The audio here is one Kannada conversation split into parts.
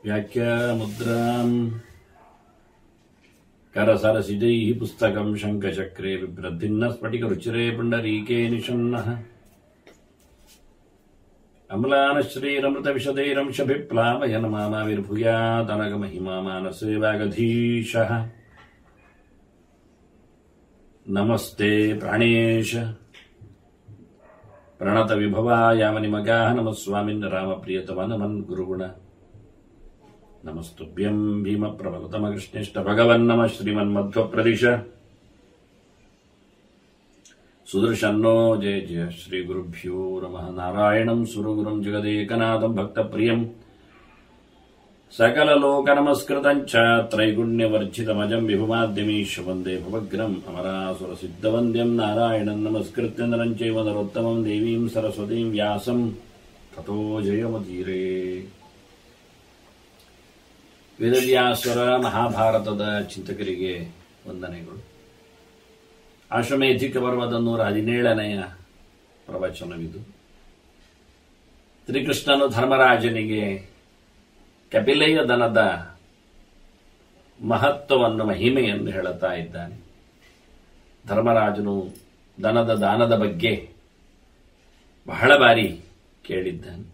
ವ್ಯಾಖ್ಯಾಮುದ್ರಾಂ ಕರಸರಸಿಜೈಃ ಪುಸ್ತಕಂ ಶಂಖಚಕ್ರೆ ಬಿಭ್ರದ್ಭಿನ್ನ ಸ್ಫಟಿಕರುಚಿರೆ ಪುಂಡರೀಕೆ ನಿಷನ್ನಃ ಅಮ್ಲಾನಶ್ರೀರಮೃತವಿಶದೈರಂಶಭಿಪ್ಲಾವಯನ್ ಮಾಮಾವಿರ್ಭೂಯಾದನಗಮಹಿಮಾ ಮಾನಸೇ ವಾಗಧೀಶಃ ನಮಸ್ತೆ ಪ್ರಾಣೇಶ ಪ್ರಣತ ವಿಭವಾಯಾಮನಿಮಗಾಃ ನಮಃ ಸ್ವಾಮಿನ್ ರಾಮಪ್ರಿಯತಮ ನಮನ್ ಗುರುಗುಣ ನಮಸ್ತುಭ್ಯಂ ಭೀಮ ಪ್ರಬಲತಮ ಕೃಷ್ಣೇಷ್ಟ ಭಗವನ್ನಮ ಶ್ರೀಮನ್ಮಧ್ವಪ್ರದಿಶ ಸುದರ್ಶನ್ನೋ ಜಯ ಜಯ ಶ್ರೀ ಗುರುಭ್ಯೋ ನಮಃ ನಾರಾಯಣಂ ಸುರಗುರುಂ ಜಗದೇಕನಾಥಂ ಭಕ್ತಪ್ರಿಯಂ ಸಕಲ ಲೋಕ ನಮಸ್ಕೃತಂ ಚ ತ್ರೈಗುಣ್ಯವರ್ಜಿತಮಜಂ ವಿಭುಮಾದ್ಯಮೀಶ ವಂದೇ ಭವಗ್ರಂ ಅಮರಾಸುರ ಸಿದ್ಧವಂದ್ಯಂ ನಾರಾಯಣಂ ನಮಸ್ಕೃತ್ಯ ನರಂ ಚೈವ ನರೋತ್ತಮಂ ದೇವೀಂ ಸರಸ್ವತೀಂ ವ್ಯಾಸಂ ತಥೋ ಜಯಮುದೀರೇ. ವೇದವ್ಯಾಸರ ಮಹಾಭಾರತದ ಚಿಂತಕರಿಗೆ ವಂದನೆಗಳು. ಆಶ್ವಮೇಧಿಕ ಪರ್ವದ 117ನೆಯ ಪ್ರವಚನವಿದು. ಶ್ರೀಕೃಷ್ಣನು ಧರ್ಮರಾಜನಿಗೆ ಕಪಿಲೆಯ ದನದ ಮಹತ್ವವನ್ನು ಮಹಿಮೆಯನ್ನು ಹೇಳುತ್ತಾ ಇದ್ದಾನೆ. ಧರ್ಮರಾಜನು ದನದ ದಾನದ ಬಗ್ಗೆ ಬಹಳ ಬಾರಿ ಕೇಳಿದ್ದಾನೆ.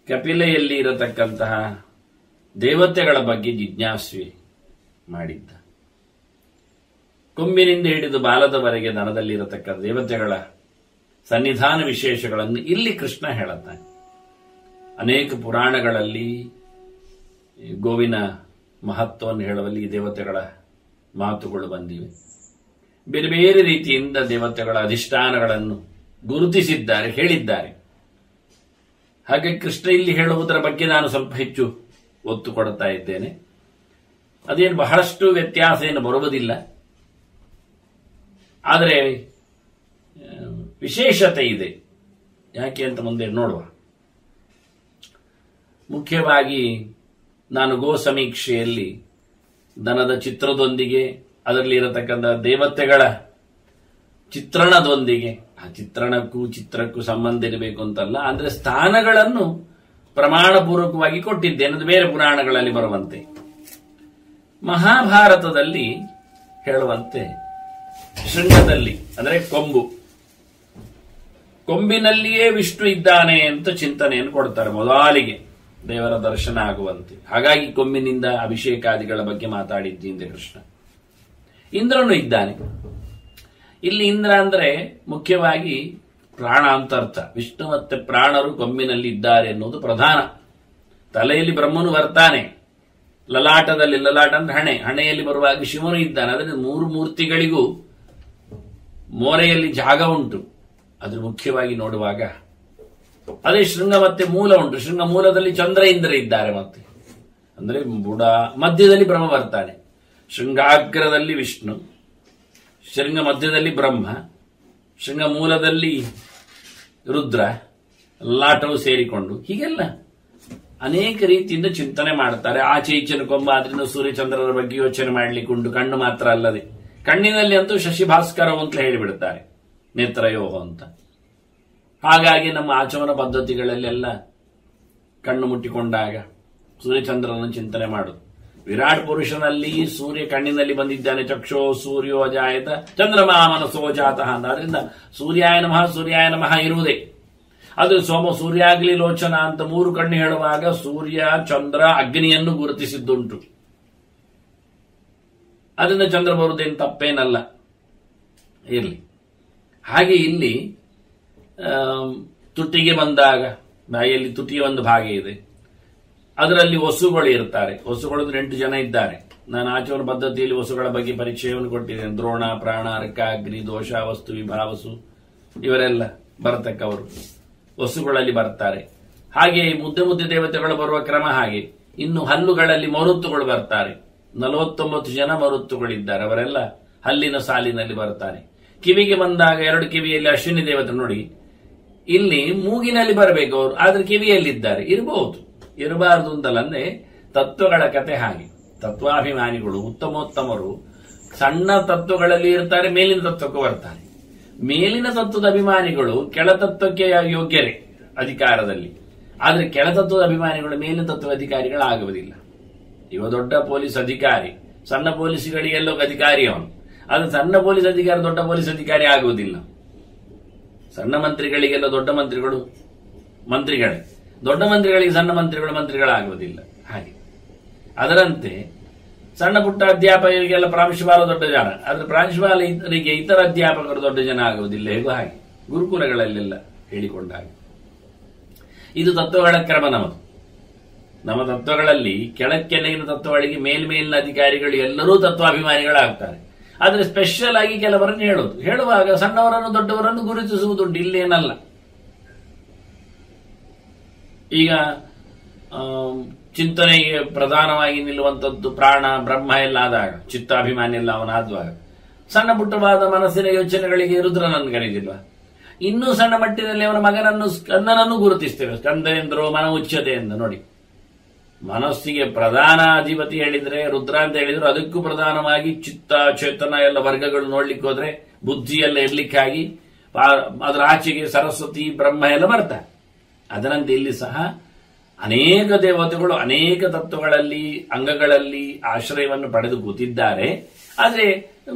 ಕಪಿಲೆಯಲ್ಲಿ ಇರತಕ್ಕಂತಹ ದೇವತೆಗಳ ಬಗ್ಗೆ ಜಿಜ್ಞಾಸೆ ಮಾಡಿದ್ದ. ಕೊಂಬಿನಿಂದ ಹಿಡಿದು ಬಾಲದವರೆಗೆ ದನದಲ್ಲಿರತಕ್ಕ ದೇವತೆಗಳ ಸನ್ನಿಧಾನ ವಿಶೇಷಗಳನ್ನು ಇಲ್ಲಿ ಕೃಷ್ಣ ಹೇಳುತ್ತಾನೆ. ಅನೇಕ ಪುರಾಣಗಳಲ್ಲಿ ಗೋವಿನ ಮಹತ್ವವನ್ನು ಹೇಳುವಲ್ಲಿ ಈ ದೇವತೆಗಳ ಮಾತುಗಳು ಬಂದಿವೆ. ಬೇರೆ ಬೇರೆ ರೀತಿಯಿಂದ ದೇವತೆಗಳ ಅಧಿಷ್ಠಾನಗಳನ್ನು ಗುರುತಿಸಿದ್ದಾರೆ, ಹೇಳಿದ್ದಾರೆ. ಹಾಗೆ ಕೃಷ್ಣ ಇಲ್ಲಿ ಹೇಳುವುದರ ಬಗ್ಗೆ ನಾನು ಸ್ವಲ್ಪ ಹೆಚ್ಚು ಒತ್ತು ಕೊಡ್ತಾ ಇದ್ದೇನೆ. ಅದೇನು ಬಹಳಷ್ಟು ವ್ಯತ್ಯಾಸ ಏನು ಬರುವುದಿಲ್ಲ, ಆದರೆ ವಿಶೇಷತೆ ಇದೆ. ಯಾಕೆ ಅಂತ ಮುಂದೆ ನೋಡುವ. ಮುಖ್ಯವಾಗಿ ನಾನು ಗೋ ಸಮೀಕ್ಷೆಯಲ್ಲಿ ದನದ ಚಿತ್ರದೊಂದಿಗೆ ಅದರಲ್ಲಿ ಇರತಕ್ಕಂಥ ದೇವತೆಗಳ ಚಿತ್ರಣದೊಂದಿಗೆ, ಆ ಚಿತ್ರಕ್ಕೂ ಸಂಬಂಧ ಇರಬೇಕು ಅಂತಲ್ಲ, ಅಂದ್ರೆ ಸ್ಥಾನಗಳನ್ನು ಪ್ರಮಾಣಪೂರ್ವಕವಾಗಿ ಕೊಟ್ಟಿದ್ದೇನೆ. ಅದು ಬೇರೆ ಪುರಾಣಗಳಲ್ಲಿ ಬರುವಂತೆ. ಮಹಾಭಾರತದಲ್ಲಿ ಹೇಳುವಂತೆ ಶೃಂಗದಲ್ಲಿ ಅಂದರೆ ಕೊಂಬಿನಲ್ಲಿಯೇ ವಿಷ್ಣು ಇದ್ದಾನೆ ಅಂತ ಚಿಂತನೆಯನ್ನು ಕೊಡ್ತಾರೆ ಮೊದಲಿಗೆ, ದೇವರ ದರ್ಶನ ಆಗುವಂತೆ. ಹಾಗಾಗಿ ಕೊಂಬಿನಿಂದ ಅಭಿಷೇಕಾದಿಗಳ ಬಗ್ಗೆ ಮಾತಾಡಿದ್ದಿಂದ ಕೃಷ್ಣ. ಇಂದ್ರನು ಇದ್ದಾನೆ. ಇಲ್ಲಿ ಇಂದ್ರ ಅಂದ್ರೆ ಮುಖ್ಯವಾಗಿ ಪ್ರಾಣ ಅಂತ ಅರ್ಥ. ವಿಷ್ಣು ಮತ್ತೆ ಪ್ರಾಣರು ಕೊಂಬಿನಲ್ಲಿ ಇದ್ದಾರೆ ಎನ್ನುವುದು ಪ್ರಧಾನ. ತಲೆಯಲ್ಲಿ ಬ್ರಹ್ಮನು ಬರ್ತಾನೆ, ಲಲಾಟ ಅಂದ್ರೆ ಹಣೆಯಲ್ಲಿ ಬರುವಾಗ ಶಿವನು ಇದ್ದಾನೆ. ಅದರಿಂದ 3 ಮೂರ್ತಿಗಳಿಗೂ ಮೋರೆಯಲ್ಲಿ ಜಾಗ ಉಂಟು. ಅದ್ರ ಮುಖ್ಯವಾಗಿ ನೋಡುವಾಗ ಅದೇ ಶೃಂಗ ಮತ್ತೆ ಮೂಲ ಉಂಟು. ಶೃಂಗ ಮೂಲದಲ್ಲಿ ಚಂದ್ರ ಇಂದ್ರ ಇದ್ದಾರೆ. ಮತ್ತೆ ಅಂದ್ರೆ ಬುಡ ಮಧ್ಯದಲ್ಲಿ ಬ್ರಹ್ಮ ಬರ್ತಾನೆ. ಶೃಂಗಾಗ್ರದಲ್ಲಿ ವಿಷ್ಣು, ಶೃಂಗ ಮಧ್ಯದಲ್ಲಿ ಬ್ರಹ್ಮ, ಶೃಂಗ ಮೂಲದಲ್ಲಿ ರುದ್ರ, ಲಾಟವು ಸೇರಿಕೊಂಡು ಹೀಗೆಲ್ಲ ಅನೇಕ ರೀತಿಯಿಂದ ಚಿಂತನೆ ಮಾಡ್ತಾರೆ. ಆಚೆ ಈಚೆನ ಕೊಂಬ, ಆದ್ರಿಂದ ಸೂರ್ಯಚಂದ್ರರ ಬಗ್ಗೆ ಯೋಚನೆ ಮಾಡ್ಲಿಕ್ಕೆ ಉಂಟು. ಕಣ್ಣು ಮಾತ್ರ ಅಲ್ಲದೆ ಕಣ್ಣಿನಲ್ಲಿ ಅಂತೂ ಶಶಿಭಾಸ್ಕರ ಅಂತ ಹೇಳಿಬಿಡ್ತಾರೆ, ನೇತ್ರಯೋಹ ಅಂತ. ಹಾಗಾಗಿ ನಮ್ಮ ಆಚಮನ ಪದ್ಧತಿಗಳಲ್ಲೆಲ್ಲ ಕಣ್ಣು ಮುಟ್ಟಿಕೊಂಡಾಗ ಸೂರ್ಯಚಂದ್ರನ ಚಿಂತನೆ ಮಾಡುದು. ವಿರಾಟ್ ಪುರುಷನಲ್ಲಿ ಸೂರ್ಯ ಕಣ್ಣಿನಲ್ಲಿ ಬಂದಿದ್ದಾನೆ. ಚಕ್ಷೋ ಸೂರ್ಯೋ ಅಜಾಯತ ಚಂದ್ರಮಾ ಮನಸೋ ಜಾತಃ ಅಂತ. ಆದ್ರಿಂದ ಸೂರ್ಯಾಯ ನಮಃ ಇರುವುದೇ. ಅದು ಸೂರ್ಯಾಗ್ಲಿ ಲೋಚನ ಅಂತ 3 ಕಣ್ಣು ಹೇಳುವಾಗ ಸೂರ್ಯ, ಚಂದ್ರ, ಅಗ್ನಿಯನ್ನು ಗುರುತಿಸಿದ್ದುಂಟು. ಅದರಿಂದ ಚಂದ್ರ ಬರುವುದೇನು ತಪ್ಪೇನಲ್ಲ, ಇರಲಿ. ಹಾಗೆ ಇಲ್ಲಿ ತುಟಿಗೆ ಬಂದಾಗ ಬಾಯಲ್ಲಿ ತುಟಿಯ ಒಂದು ಭಾಗ ಇದೆ, ಅದರಲ್ಲಿ ವಸುಗಳು ಇರ್ತಾರೆ. ವಸುಗಳು 8 ಜನ ಇದ್ದಾರೆ. ನಾನು ಆಚರಣ ಪದ್ಧತಿಯಲ್ಲಿ ವಸುಗಳ ಬಗ್ಗೆ ಪರಿಚಯವನ್ನು ಕೊಟ್ಟಿದ್ದೇನೆ. ದ್ರೋಣ, ಪ್ರಾಣ, ಅರ್ಕ, ಅಗ್ನಿ, ದೋಷ, ವಸ್ತು, ವಿಭಾವಸು ಇವರೆಲ್ಲ ಬರತಕ್ಕವರು ವಸುಗಳಲ್ಲಿ ಬರ್ತಾರೆ. ಹಾಗೆ ಮುದ್ದೆ ದೇವತೆಗಳು ಬರುವ ಕ್ರಮ ಹಾಗೆ. ಇನ್ನು ಹಲ್ಲುಗಳಲ್ಲಿ ಮರುತ್ತುಗಳು ಬರ್ತಾರೆ. 49 ಜನ ಮರುತ್ತುಗಳಿದ್ದಾರೆ. ಅವರೆಲ್ಲ ಹಲ್ಲಿನ ಸಾಲಿನಲ್ಲಿ ಬರ್ತಾರೆ. ಕಿವಿಗೆ ಬಂದಾಗ 2 ಕಿವಿಯಲ್ಲಿ ಅಶ್ವಿನಿ ದೇವತೆ ನೋಡಿ. ಇಲ್ಲಿ ಮೂಗಿನಲ್ಲಿ ಬರಬೇಕು ಅವರು, ಆದ್ರೆ ಕಿವಿಯಲ್ಲಿದ್ದಾರೆ. ಇರಬಹುದು, ಇರಬಾರದು ಅಂತಲ್ಲ. ಅಂದ್ರೆ ತತ್ವಗಳ ಕತೆ ಹಾಗೆ. ತತ್ವಾಭಿಮಾನಿಗಳು ಉತ್ತಮೋತ್ತಮರು ಸಣ್ಣ ತತ್ವಗಳಲ್ಲಿ ಇರ್ತಾರೆ, ಮೇಲಿನ ತತ್ವಕ್ಕೂ ಬರ್ತಾರೆ. ಮೇಲಿನ ತತ್ವದ ಅಭಿಮಾನಿಗಳು ಕೆಳ ತತ್ವಕ್ಕೆ ಯೋಗ್ಯರೇ ಅಧಿಕಾರದಲ್ಲಿ. ಆದ್ರೆ ಕೆಳತತ್ವದ ಅಭಿಮಾನಿಗಳು ಮೇಲಿನ ತತ್ವ ಅಧಿಕಾರಿಗಳಾಗುವುದಿಲ್ಲ. ಇವ ದೊಡ್ಡ ಪೊಲೀಸ್ ಅಧಿಕಾರಿ, ಸಣ್ಣ ಪೊಲೀಸ್ಗಳಿಗೆಲ್ಲೋ ಅಧಿಕಾರಿ ಅವನು. ಆದ್ರೆ ಸಣ್ಣ ಪೊಲೀಸ್ ಅಧಿಕಾರಿ ದೊಡ್ಡ ಪೊಲೀಸ್ ಅಧಿಕಾರಿ ಆಗುವುದಿಲ್ಲ. ಸಣ್ಣ ಮಂತ್ರಿಗಳಿಗೆಲ್ಲ ದೊಡ್ಡ ಮಂತ್ರಿಗಳು ಮಂತ್ರಿಗಳೇ, ದೊಡ್ಡ ಮಂತ್ರಿಗಳಿಗೆ ಸಣ್ಣ ಮಂತ್ರಿಗಳು ಮಂತ್ರಿಗಳಾಗುವುದಿಲ್ಲ. ಹಾಗೆ ಅದರಂತೆ ಸಣ್ಣ ಪುಟ್ಟ ಅಧ್ಯಾಪಕರಿಗೆಲ್ಲ ಪ್ರಾಂಶುಪಾಲ ದೊಡ್ಡ ಜನ, ಆದ್ರೆ ಪ್ರಾಂಶುಪಾಲರಿಗೆ ಇತರ ಅಧ್ಯಾಪಕರು ದೊಡ್ಡ ಜನ ಆಗುವುದಿಲ್ಲ. ಹೇಗೂ ಹಾಗೆ ಗುರುಕುಲಗಳಲ್ಲೆಲ್ಲ ಹೇಳಿಕೊಂಡಾಗ ಇದು ತತ್ವಗಳ ಕ್ರಮ. ನಮ್ಮ ತತ್ವಗಳಲ್ಲಿ ಕೆಳಕ್ಕೆಳಗಿನ ತತ್ವಗಳಿಗೆ ಮೇಲ್ಮೇಲಿನ ಅಧಿಕಾರಿಗಳು ಎಲ್ಲರೂ ತತ್ವಾಭಿಮಾನಿಗಳಾಗ್ತಾರೆ. ಆದ್ರೆ ಸ್ಪೆಷಲ್ ಆಗಿ ಕೆಲವರನ್ನು ಹೇಳುವಾಗ ಸಣ್ಣವರನ್ನು ದೊಡ್ಡವರನ್ನು ಗುರುತಿಸುವುದುಂಟು, ಇಲ್ಲೇನಲ್ಲ. ಈಗ ಚಿಂತನೆಗೆ ಪ್ರಧಾನವಾಗಿ ನಿಲ್ಲುವಂಥದ್ದು ಪ್ರಾಣ ಬ್ರಹ್ಮ ಎಲ್ಲ ಆದಾಗ, ಚಿತ್ತಾಭಿಮಾನಿ ಎಲ್ಲ ಅವನಾದುವಾಗ ಸಣ್ಣ ಪುಟ್ಟವಾದ ಮನಸ್ಸಿನ ಯೋಚನೆಗಳಿಗೆ ರುದ್ರನನ್ನು ಕರೀದಿಲ್ವಾ? ಇನ್ನೂ ಸಣ್ಣ ಮಟ್ಟಿನಲ್ಲಿ ಅವನ ಸ್ಕಂದನನ್ನು ಗುರುತಿಸ್ತೇವೆ. ಸ್ಕಂದನೇಂದ್ರೋ ಮನ ಉಚ್ಯತೆ ಎಂದು ನೋಡಿ. ಮನಸ್ಸಿಗೆ ಪ್ರಧಾನ ಅಧಿಪತಿ ಹೇಳಿದ್ರೆ ರುದ್ರ ಅಂತ ಹೇಳಿದ್ರು, ಅದಕ್ಕೂ ಪ್ರಧಾನವಾಗಿ ಚಿತ್ತ ಚೇತನ ಎಲ್ಲ ವರ್ಗಗಳು ನೋಡ್ಲಿಕ್ಕೆ ಹೋದ್ರೆ ಬುದ್ಧಿಯೆಲ್ಲ ಇರ್ಲಿಕ್ಕಾಗಿ ಅದರ ಆಚೆಗೆ ಸರಸ್ವತಿ ಬ್ರಹ್ಮ ಎಲ್ಲ ಬರ್ತಾರೆ. ಅದರಂತೆ ಇಲ್ಲಿ ಸಹ ಅನೇಕ ದೇವತೆಗಳು ಅನೇಕ ತತ್ವಗಳಲ್ಲಿ ಅಂಗಗಳಲ್ಲಿ ಆಶ್ರಯವನ್ನು ಪಡೆದು ಕೂತಿದ್ದಾರೆ. ಆದ್ರೆ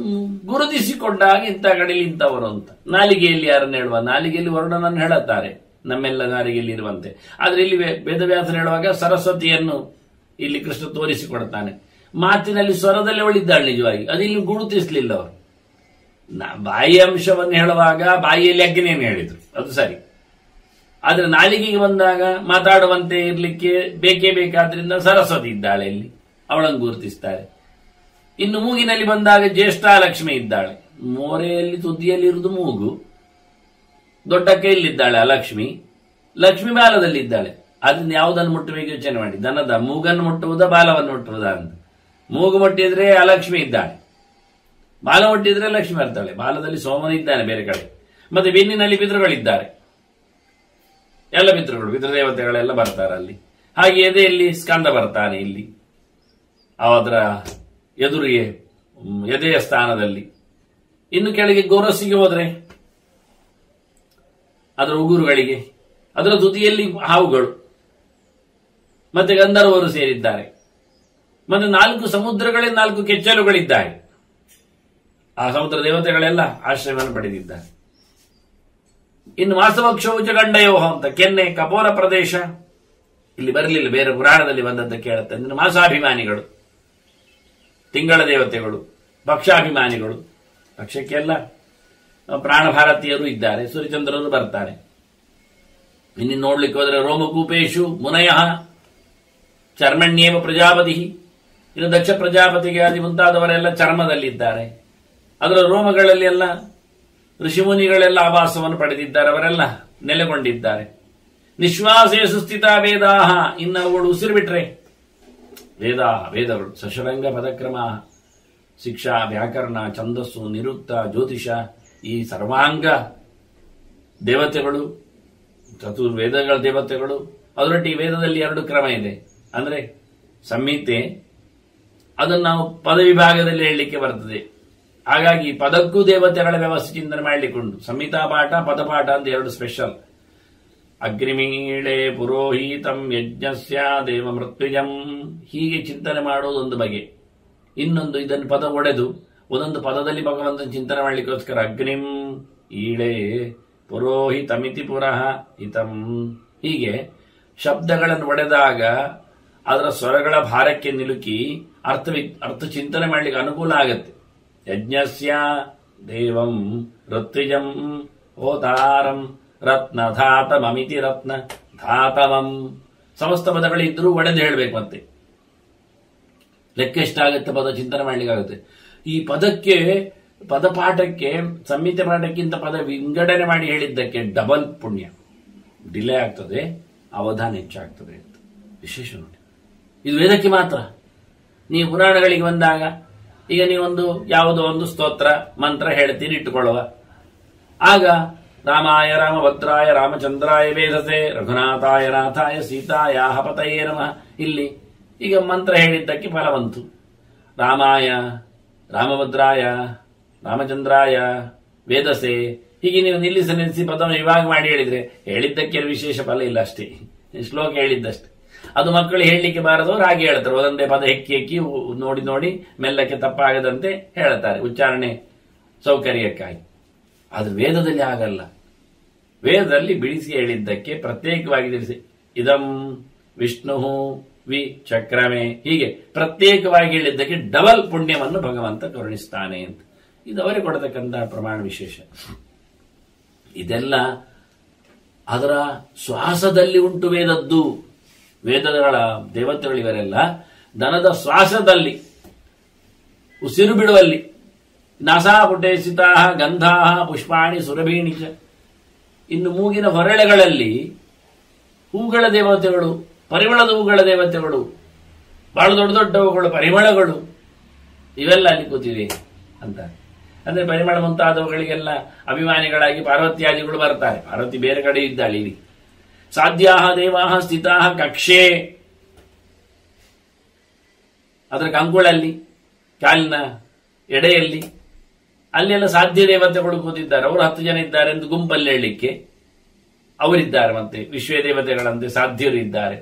ಗುರುತಿಸಿಕೊಂಡಾಗ ಇಂಥ ಕಡೆಯಲ್ಲಿ ಇಂಥವರು ಅಂತ. ನಾಲಿಗೆಯಲ್ಲಿ ಯಾರನ್ನು ಹೇಳುವ, ನಾಲಿಗೆಯಲ್ಲಿ ವರ್ಣನನ್ನು ಹೇಳುತ್ತಾರೆ ನಮ್ಮೆಲ್ಲ ನಾಲಿಗೆಯಲ್ಲಿ ಇರುವಂತೆ. ಆದ್ರೆ ಇಲ್ಲಿ ವೇದವ್ಯಾಸನ ಹೇಳುವಾಗ ಸರಸ್ವತಿಯನ್ನು ಇಲ್ಲಿ ಕೃಷ್ಣ ತೋರಿಸಿಕೊಡ್ತಾನೆ. ಮಾತಿನಲ್ಲಿ ಸ್ವರದಲ್ಲಿ ಅವಳಿದ್ದಾಳೆ ನಿಜವಾಗಿ, ಅದು ಇಲ್ಲಿ ಗುರುತಿಸಲಿಲ್ಲ ಅವರು. ಬಾಯಿ ಅಂಶವನ್ನು ಹೇಳುವಾಗ ಬಾಯಿಯಲ್ಲಿ ಅಗ್ನಿಯನ್ನು ಹೇಳಿದ್ರು, ಅದು ಸರಿ. ಆದ್ರೆ ನಾಲಿಗೆಗೆ ಬಂದಾಗ ಮಾತಾಡುವಂತೆ ಇರ್ಲಿಕ್ಕೆ ಬೇಕೇ ಬೇಕಾದ್ರಿಂದ ಸರಸ್ವತಿ ಇದ್ದಾಳೆ, ಇಲ್ಲಿ ಅವಳನ್ನು ಗುರುತಿಸ್ತಾರೆ. ಇನ್ನು ಮೂಗಿನಲ್ಲಿ ಬಂದಾಗ ಜ್ಯೇಷ್ಠ ಲಕ್ಷ್ಮಿ ಇದ್ದಾಳೆ. ಮೋರೆಯಲ್ಲಿ ತುದಿಯಲ್ಲಿ ಇರುವುದು ಮೂಗು, ದೊಡ್ಡ ಕೈಯಲ್ಲಿದ್ದಾಳೆ ಅಲಕ್ಷ್ಮಿ, ಲಕ್ಷ್ಮಿ ಬಾಲದಲ್ಲಿದ್ದಾಳೆ. ಅದರಿಂದ ಯಾವುದನ್ನು ಮುಟ್ಟಬೇಕು ಯೋಚನೆ ಮಾಡಿ. ದನದ ಮೂಗನ್ನು ಮುಟ್ಟುವುದಾ ಬಾಲವನ್ನು ಮುಟ್ಟುವುದಾ ಅಂತ. ಮೂಗು ಮುಟ್ಟಿದ್ರೆ ಅಲಕ್ಷ್ಮಿ ಇದ್ದಾಳೆ, ಬಾಲ ಮುಟ್ಟಿದ್ರೆ ಲಕ್ಷ್ಮಿ ಬರ್ತಾಳೆ. ಬಾಲದಲ್ಲಿ ಸೋಮನಿದ್ದಾನೆ ಬೇರೆ ಕಡೆ, ಮತ್ತೆ ಬೆನ್ನಿನಲ್ಲಿ ಪಿತೃಗಳಿದ್ದಾರೆ, ಎಲ್ಲ ಪಿತೃದೇವತೆಗಳೆಲ್ಲ ಬರ್ತಾರೆ ಅಲ್ಲಿ. ಹಾಗೆ ಎದೆಯಲ್ಲಿ ಸ್ಕಂದ ಬರ್ತಾನೆ, ಇಲ್ಲಿ ಅದರ ಎದುರಿಗೆ ಎದೆಯ ಸ್ಥಾನದಲ್ಲಿ. ಇನ್ನು ಕೆಳಗೆ ಗೊರಸಿಗೆ ಹೋದ್ರೆ ಅದರ ಉಗುರುಗಳಿಗೆ, ಅದರ ತುದಿಯಲ್ಲಿ ಹಾವುಗಳು, ಮತ್ತೆ ಗಂಧರ್ವರು ಸೇರಿದ್ದಾರೆ. ಮತ್ತೆ 4 ಸಮುದ್ರಗಳೇ 4 ಕೆಚ್ಚಲುಗಳಿದ್ದಾರೆ. ಆ ಸಮುದ್ರ ದೇವತೆಗಳೆಲ್ಲ ಆಶ್ರಯವನ್ನು ಪಡೆದಿದ್ದಾರೆ. ಇನ್ನು ವಾಸವಕ್ಷೌಚ ಗಂಡಯೋಹ ಅಂತ ಕೆನ್ನೆ ಕಪೋಲ ಪ್ರದೇಶ ಇಲ್ಲಿ ಬರಲಿಲ್ಲ, ಬೇರೆ ಪುರಾಣದಲ್ಲಿ ಬಂದಂತ ಕೇಳುತ್ತೆ. ಇನ್ನು ಮಾಸಾಭಿಮಾನಿಗಳು, ತಿಂಗಳ ದೇವತೆಗಳು, ಭಕ್ಷಾಭಿಮಾನಿಗಳು, ಭಕ್ಷ್ಯಕ್ಕೆಲ್ಲ ಪ್ರಾಣಭಾರತೀಯರು ಇದ್ದಾರೆ, ಸೂರ್ಯಚಂದ್ರರು ಬರ್ತಾರೆ. ಇನ್ನು ನೋಡ್ಲಿಕ್ಕೆ ಹೋದ್ರೆ ರೋಮಕೂಪೇಶು ಮುನಯ ಚರ್ಮಣ್ಯೇವ ಪ್ರಜಾಪತಿ, ಇನ್ನು ದಕ್ಷ ಪ್ರಜಾಪತಿಗೆ ಆದಿ ಮುಂತಾದವರೆಲ್ಲ ಚರ್ಮದಲ್ಲಿದ್ದಾರೆ. ಅದರ ರೋಮಗಳಲ್ಲಿ ಎಲ್ಲ ಋಷಿಮುನಿಗಳೆಲ್ಲ ಆವಾಸವನ್ನು ಪಡೆದಿದ್ದಾರೆ, ಅವರೆಲ್ಲ ನೆಲೆಗೊಂಡಿದ್ದಾರೆ. ನಿಶ್ವಾಸೇ ಸುಸ್ಥಿತ ವೇದಾಹ, ಇನ್ನು ಅವುಗಳು ಉಸಿರು ಬಿಟ್ರೆ ವೇದಗಳು ಸಶರಂಗ ಪದಕ್ರಮ, ಶಿಕ್ಷಾ ವ್ಯಾಕರಣ ಛಂದಸ್ಸು ನಿರುಕ್ತ ಜ್ಯೋತಿಷ, ಈ ಸರ್ವಾಂಗ ದೇವತೆಗಳು, ಚತುರ್ವೇದಗಳ ದೇವತೆಗಳು. ಅದರೊಟ್ಟಿಗೆ ಈ ವೇದದಲ್ಲಿ 2 ಕ್ರಮ ಇದೆ. ಅಂದ್ರೆ ಸಂಹಿತೆ, ಅದನ್ನು ನಾವು ಪದ ವಿಭಾಗದಲ್ಲಿ ಹೇಳಲಿಕ್ಕೆ ಬರ್ತದೆ. ಹಾಗಾಗಿ ಪದಕ್ಕೂ ದೇವತೆಗಳ ವ್ಯವಸ್ಥೆ ಚಿಂತನೆ ಮಾಡಲಿಕ್ಕೆ ಉಂಟು. ಸಂಹಿತಾ ಪಾಠ ಪದಪಾಠ ಅಂತ 2 ಸ್ಪೆಷಲ್. ಅಗ್ನಿಮೀಳೆ ಪುರೋಹಿತಂ ಯಜ್ಞಸ್ಯ ದೇವ ಮೃತ್ಯುಜಂ, ಹೀಗೆ ಚಿಂತನೆ ಮಾಡೋದು ಒಂದು ಬಗೆ. ಇನ್ನೊಂದು ಇದನ್ನು ಪದ ಒಡೆದು ಒಂದೊಂದು ಪದದಲ್ಲಿ ಭಗವಂತನ ಚಿಂತನೆ ಮಾಡಲಿಕ್ಕೋಸ್ಕರ ಅಗ್ನಿಂ ಈಳೆ ಪುರೋಹಿತಮಿತಿ ಪುರಃ ಹಿತಂ, ಹೀಗೆ ಶಬ್ದಗಳನ್ನು ಒಡೆದಾಗ ಅದರ ಸ್ವರಗಳ ಭಾರಕ್ಕೆ ನಿಲುಕಿ ಅರ್ಥ ಚಿಂತನೆ ಮಾಡಲಿಕ್ಕೆ ಅನುಕೂಲ ಆಗತ್ತೆ. ಯಜ್ಞಸ್ಯ ದೇವಂ ಋತ್ವಿಜಂ ಹೋತಾರಂ ರತ್ನ ಧಾತಮಮಿತಿ ರತ್ನ ಧಾತವಂ, ಸಮಸ್ತ ಪದಗಳಿದ್ರೂ ಒಡೆದು ಹೇಳಬೇಕು. ಮತ್ತೆ ಲೆಕ್ಕ ಎಷ್ಟಾಗುತ್ತೆ ಪದ ಚಿಂತನೆ ಮಾಡಲಿಕ್ಕಾಗುತ್ತೆ. ಈ ಪದಕ್ಕೆ ಪದಪಾಠಕ್ಕೆ ಸಂಹಿತೆ ಪಾಠಕ್ಕಿಂತ ಪದ ವಿಂಗಡಣೆ ಮಾಡಿ ಹೇಳಿದ್ದಕ್ಕೆ ಡಬಲ್ ಪುಣ್ಯ, ಡಿಲೇ ಆಗ್ತದೆ, ಅವಧಾನ ಹೆಚ್ಚಾಗ್ತದೆ ಅಂತ ವಿಶೇಷ ನೋಡಿ. ಇದು ವೇದಕ್ಕೆ ಮಾತ್ರ. ನೀವು ಪುರಾಣಗಳಿಗೆ ಬಂದಾಗ ಈಗ ನೀವೊಂದು ಯಾವುದೋ ಒಂದು ಸ್ತೋತ್ರ ಮಂತ್ರ ಹೇಳ್ತೀರಿ ಇಟ್ಟುಕೊಳ್ಳುವ, ಆಗ ರಾಮಾಯ ರಾಮಭದ್ರಾಯ ರಾಮಚಂದ್ರಾಯ ವೇದಸೆ ರಘುನಾಥಾಯ ನಾಥಾಯ ಸೀತಾಯ ಪತಯೇ ನಮಃ, ಇಲ್ಲಿ ಈಗ ಮಂತ್ರ ಹೇಳಿದ್ದಕ್ಕೆ ಫಲ ಬಂತು. ರಾಮಾಯ ರಾಮಭದ್ರಾಯ ರಾಮಚಂದ್ರಾಯ ವೇದಸೆ, ಹೀಗೆ ನೀವು ನಿಲ್ಲಿಸಿ ಪದವನ್ನು ವಿಭಾಗ ಮಾಡಿ ಹೇಳಿದ್ರೆ ಹೇಳಿದ್ದಕ್ಕೆ ವಿಶೇಷ ಫಲ ಇಲ್ಲ ಅಷ್ಟೇ. ಶ್ಲೋಕ ಹೇಳಿದ್ದಷ್ಟೆ. ಅದು ಮಕ್ಕಳು ಹೇಳಲಿಕ್ಕೆ ಬಾರದವ್ರು ಹಾಗೆ ಹೇಳ್ತಾರೆ, ಒಂದೊಂದೇ ಪದ ಹೆಕ್ಕಿ ಹೆಕ್ಕಿ ನೋಡಿ ನೋಡಿ ಮೆಲ್ಲಕ್ಕೆ ತಪ್ಪಾಗದಂತೆ ಹೇಳ್ತಾರೆ ಉಚ್ಚಾರಣೆ ಸೌಕರ್ಯಕ್ಕಾಗಿ. ಅದು ವೇದದಲ್ಲಿ ಆಗಲ್ಲ. ವೇದದಲ್ಲಿ ಬಿಡಿಸಿ ಹೇಳಿದ್ದಕ್ಕೆ ಪ್ರತ್ಯೇಕವಾಗಿ ತಿಳಿಸಿ, ಇದಂ ವಿಷ್ಣು ವಿ ಚಕ್ರಮೇ, ಹೀಗೆ ಪ್ರತ್ಯೇಕವಾಗಿ ಹೇಳಿದ್ದಕ್ಕೆ ಡಬಲ್ ಪುಣ್ಯವನ್ನು ಭಗವಂತ ಕರುಣಿಸ್ತಾನೆ ಅಂತ. ಇದು ಅವರಿಗೆ ಕೊಡತಕ್ಕಂತಹ ಪ್ರಮಾಣ ವಿಶೇಷ. ಇದೆಲ್ಲ ಅದರ ಶ್ವಾಸದಲ್ಲಿ ಉಂಟು ವೇದದ್ದು. ವೇದಗಳ ದೇವತೆಗಳಿವರೆಲ್ಲ ದನದ ಶ್ವಾಸದಲ್ಲಿ ಉಸಿರು ಬಿಡುವಲ್ಲಿ ನಾಸಾಪುಟೇಸಿತಾ ಗಂಧಾ ಪುಷ್ಪಾಣಿ ಸುರಭೀಣಿ ಚ. ಇನ್ನು ಮೂಗಿನ ಹೊರಳೆಗಳಲ್ಲಿ ಹೂಗಳ ದೇವತೆಗಳು, ಪರಿಮಳದ ಹೂಗಳ ದೇವತೆಗಳು, ಬಹಳ ದೊಡ್ಡ ದೊಡ್ಡವುಗಳು ಪರಿಮಳಗಳು, ಇವೆಲ್ಲ ಅಲ್ಲಿ ಕೂತಿವೆ ಅಂತ. ಅಂದ್ರೆ ಪರಿಮಳ ಮುಂತಾದವುಗಳಿಗೆಲ್ಲ ಅಭಿಮಾನಿಗಳಾಗಿ ಪಾರ್ವತ್ಯಾದಿಗಳು ಬರ್ತಾರೆ. ಪಾರ್ವತಿ ಬೇರೆ ಕಡೆ ಇದ್ದಾಳೆ. ಇಲ್ಲಿ ಸಾಧ್ಯಾಹ ದೇವಾಹ ಸ್ಥಿತಾಹ ಕಕ್ಷೆ, ಅದರ ಕಂಕುಳಲ್ಲಿ ಕಾಲಿನ ಎಡೆಯಲ್ಲಿ ಅಲ್ಲೆಲ್ಲ ಸಾಧ್ಯ ದೇವತೆಗಳು ಕೂತಿದ್ದಾರೆ. ಅವರು 10 ಜನ ಇದ್ದಾರೆ ಎಂದು ಗುಂಪಲ್ಲಿ ಹೇಳಲಿಕ್ಕೆ ಅವರಿದ್ದಾರೆ. ಮತ್ತೆ ವಿಶ್ವ ದೇವತೆಗಳಂತೆ ಸಾಧ್ಯರು ಇದ್ದಾರೆ.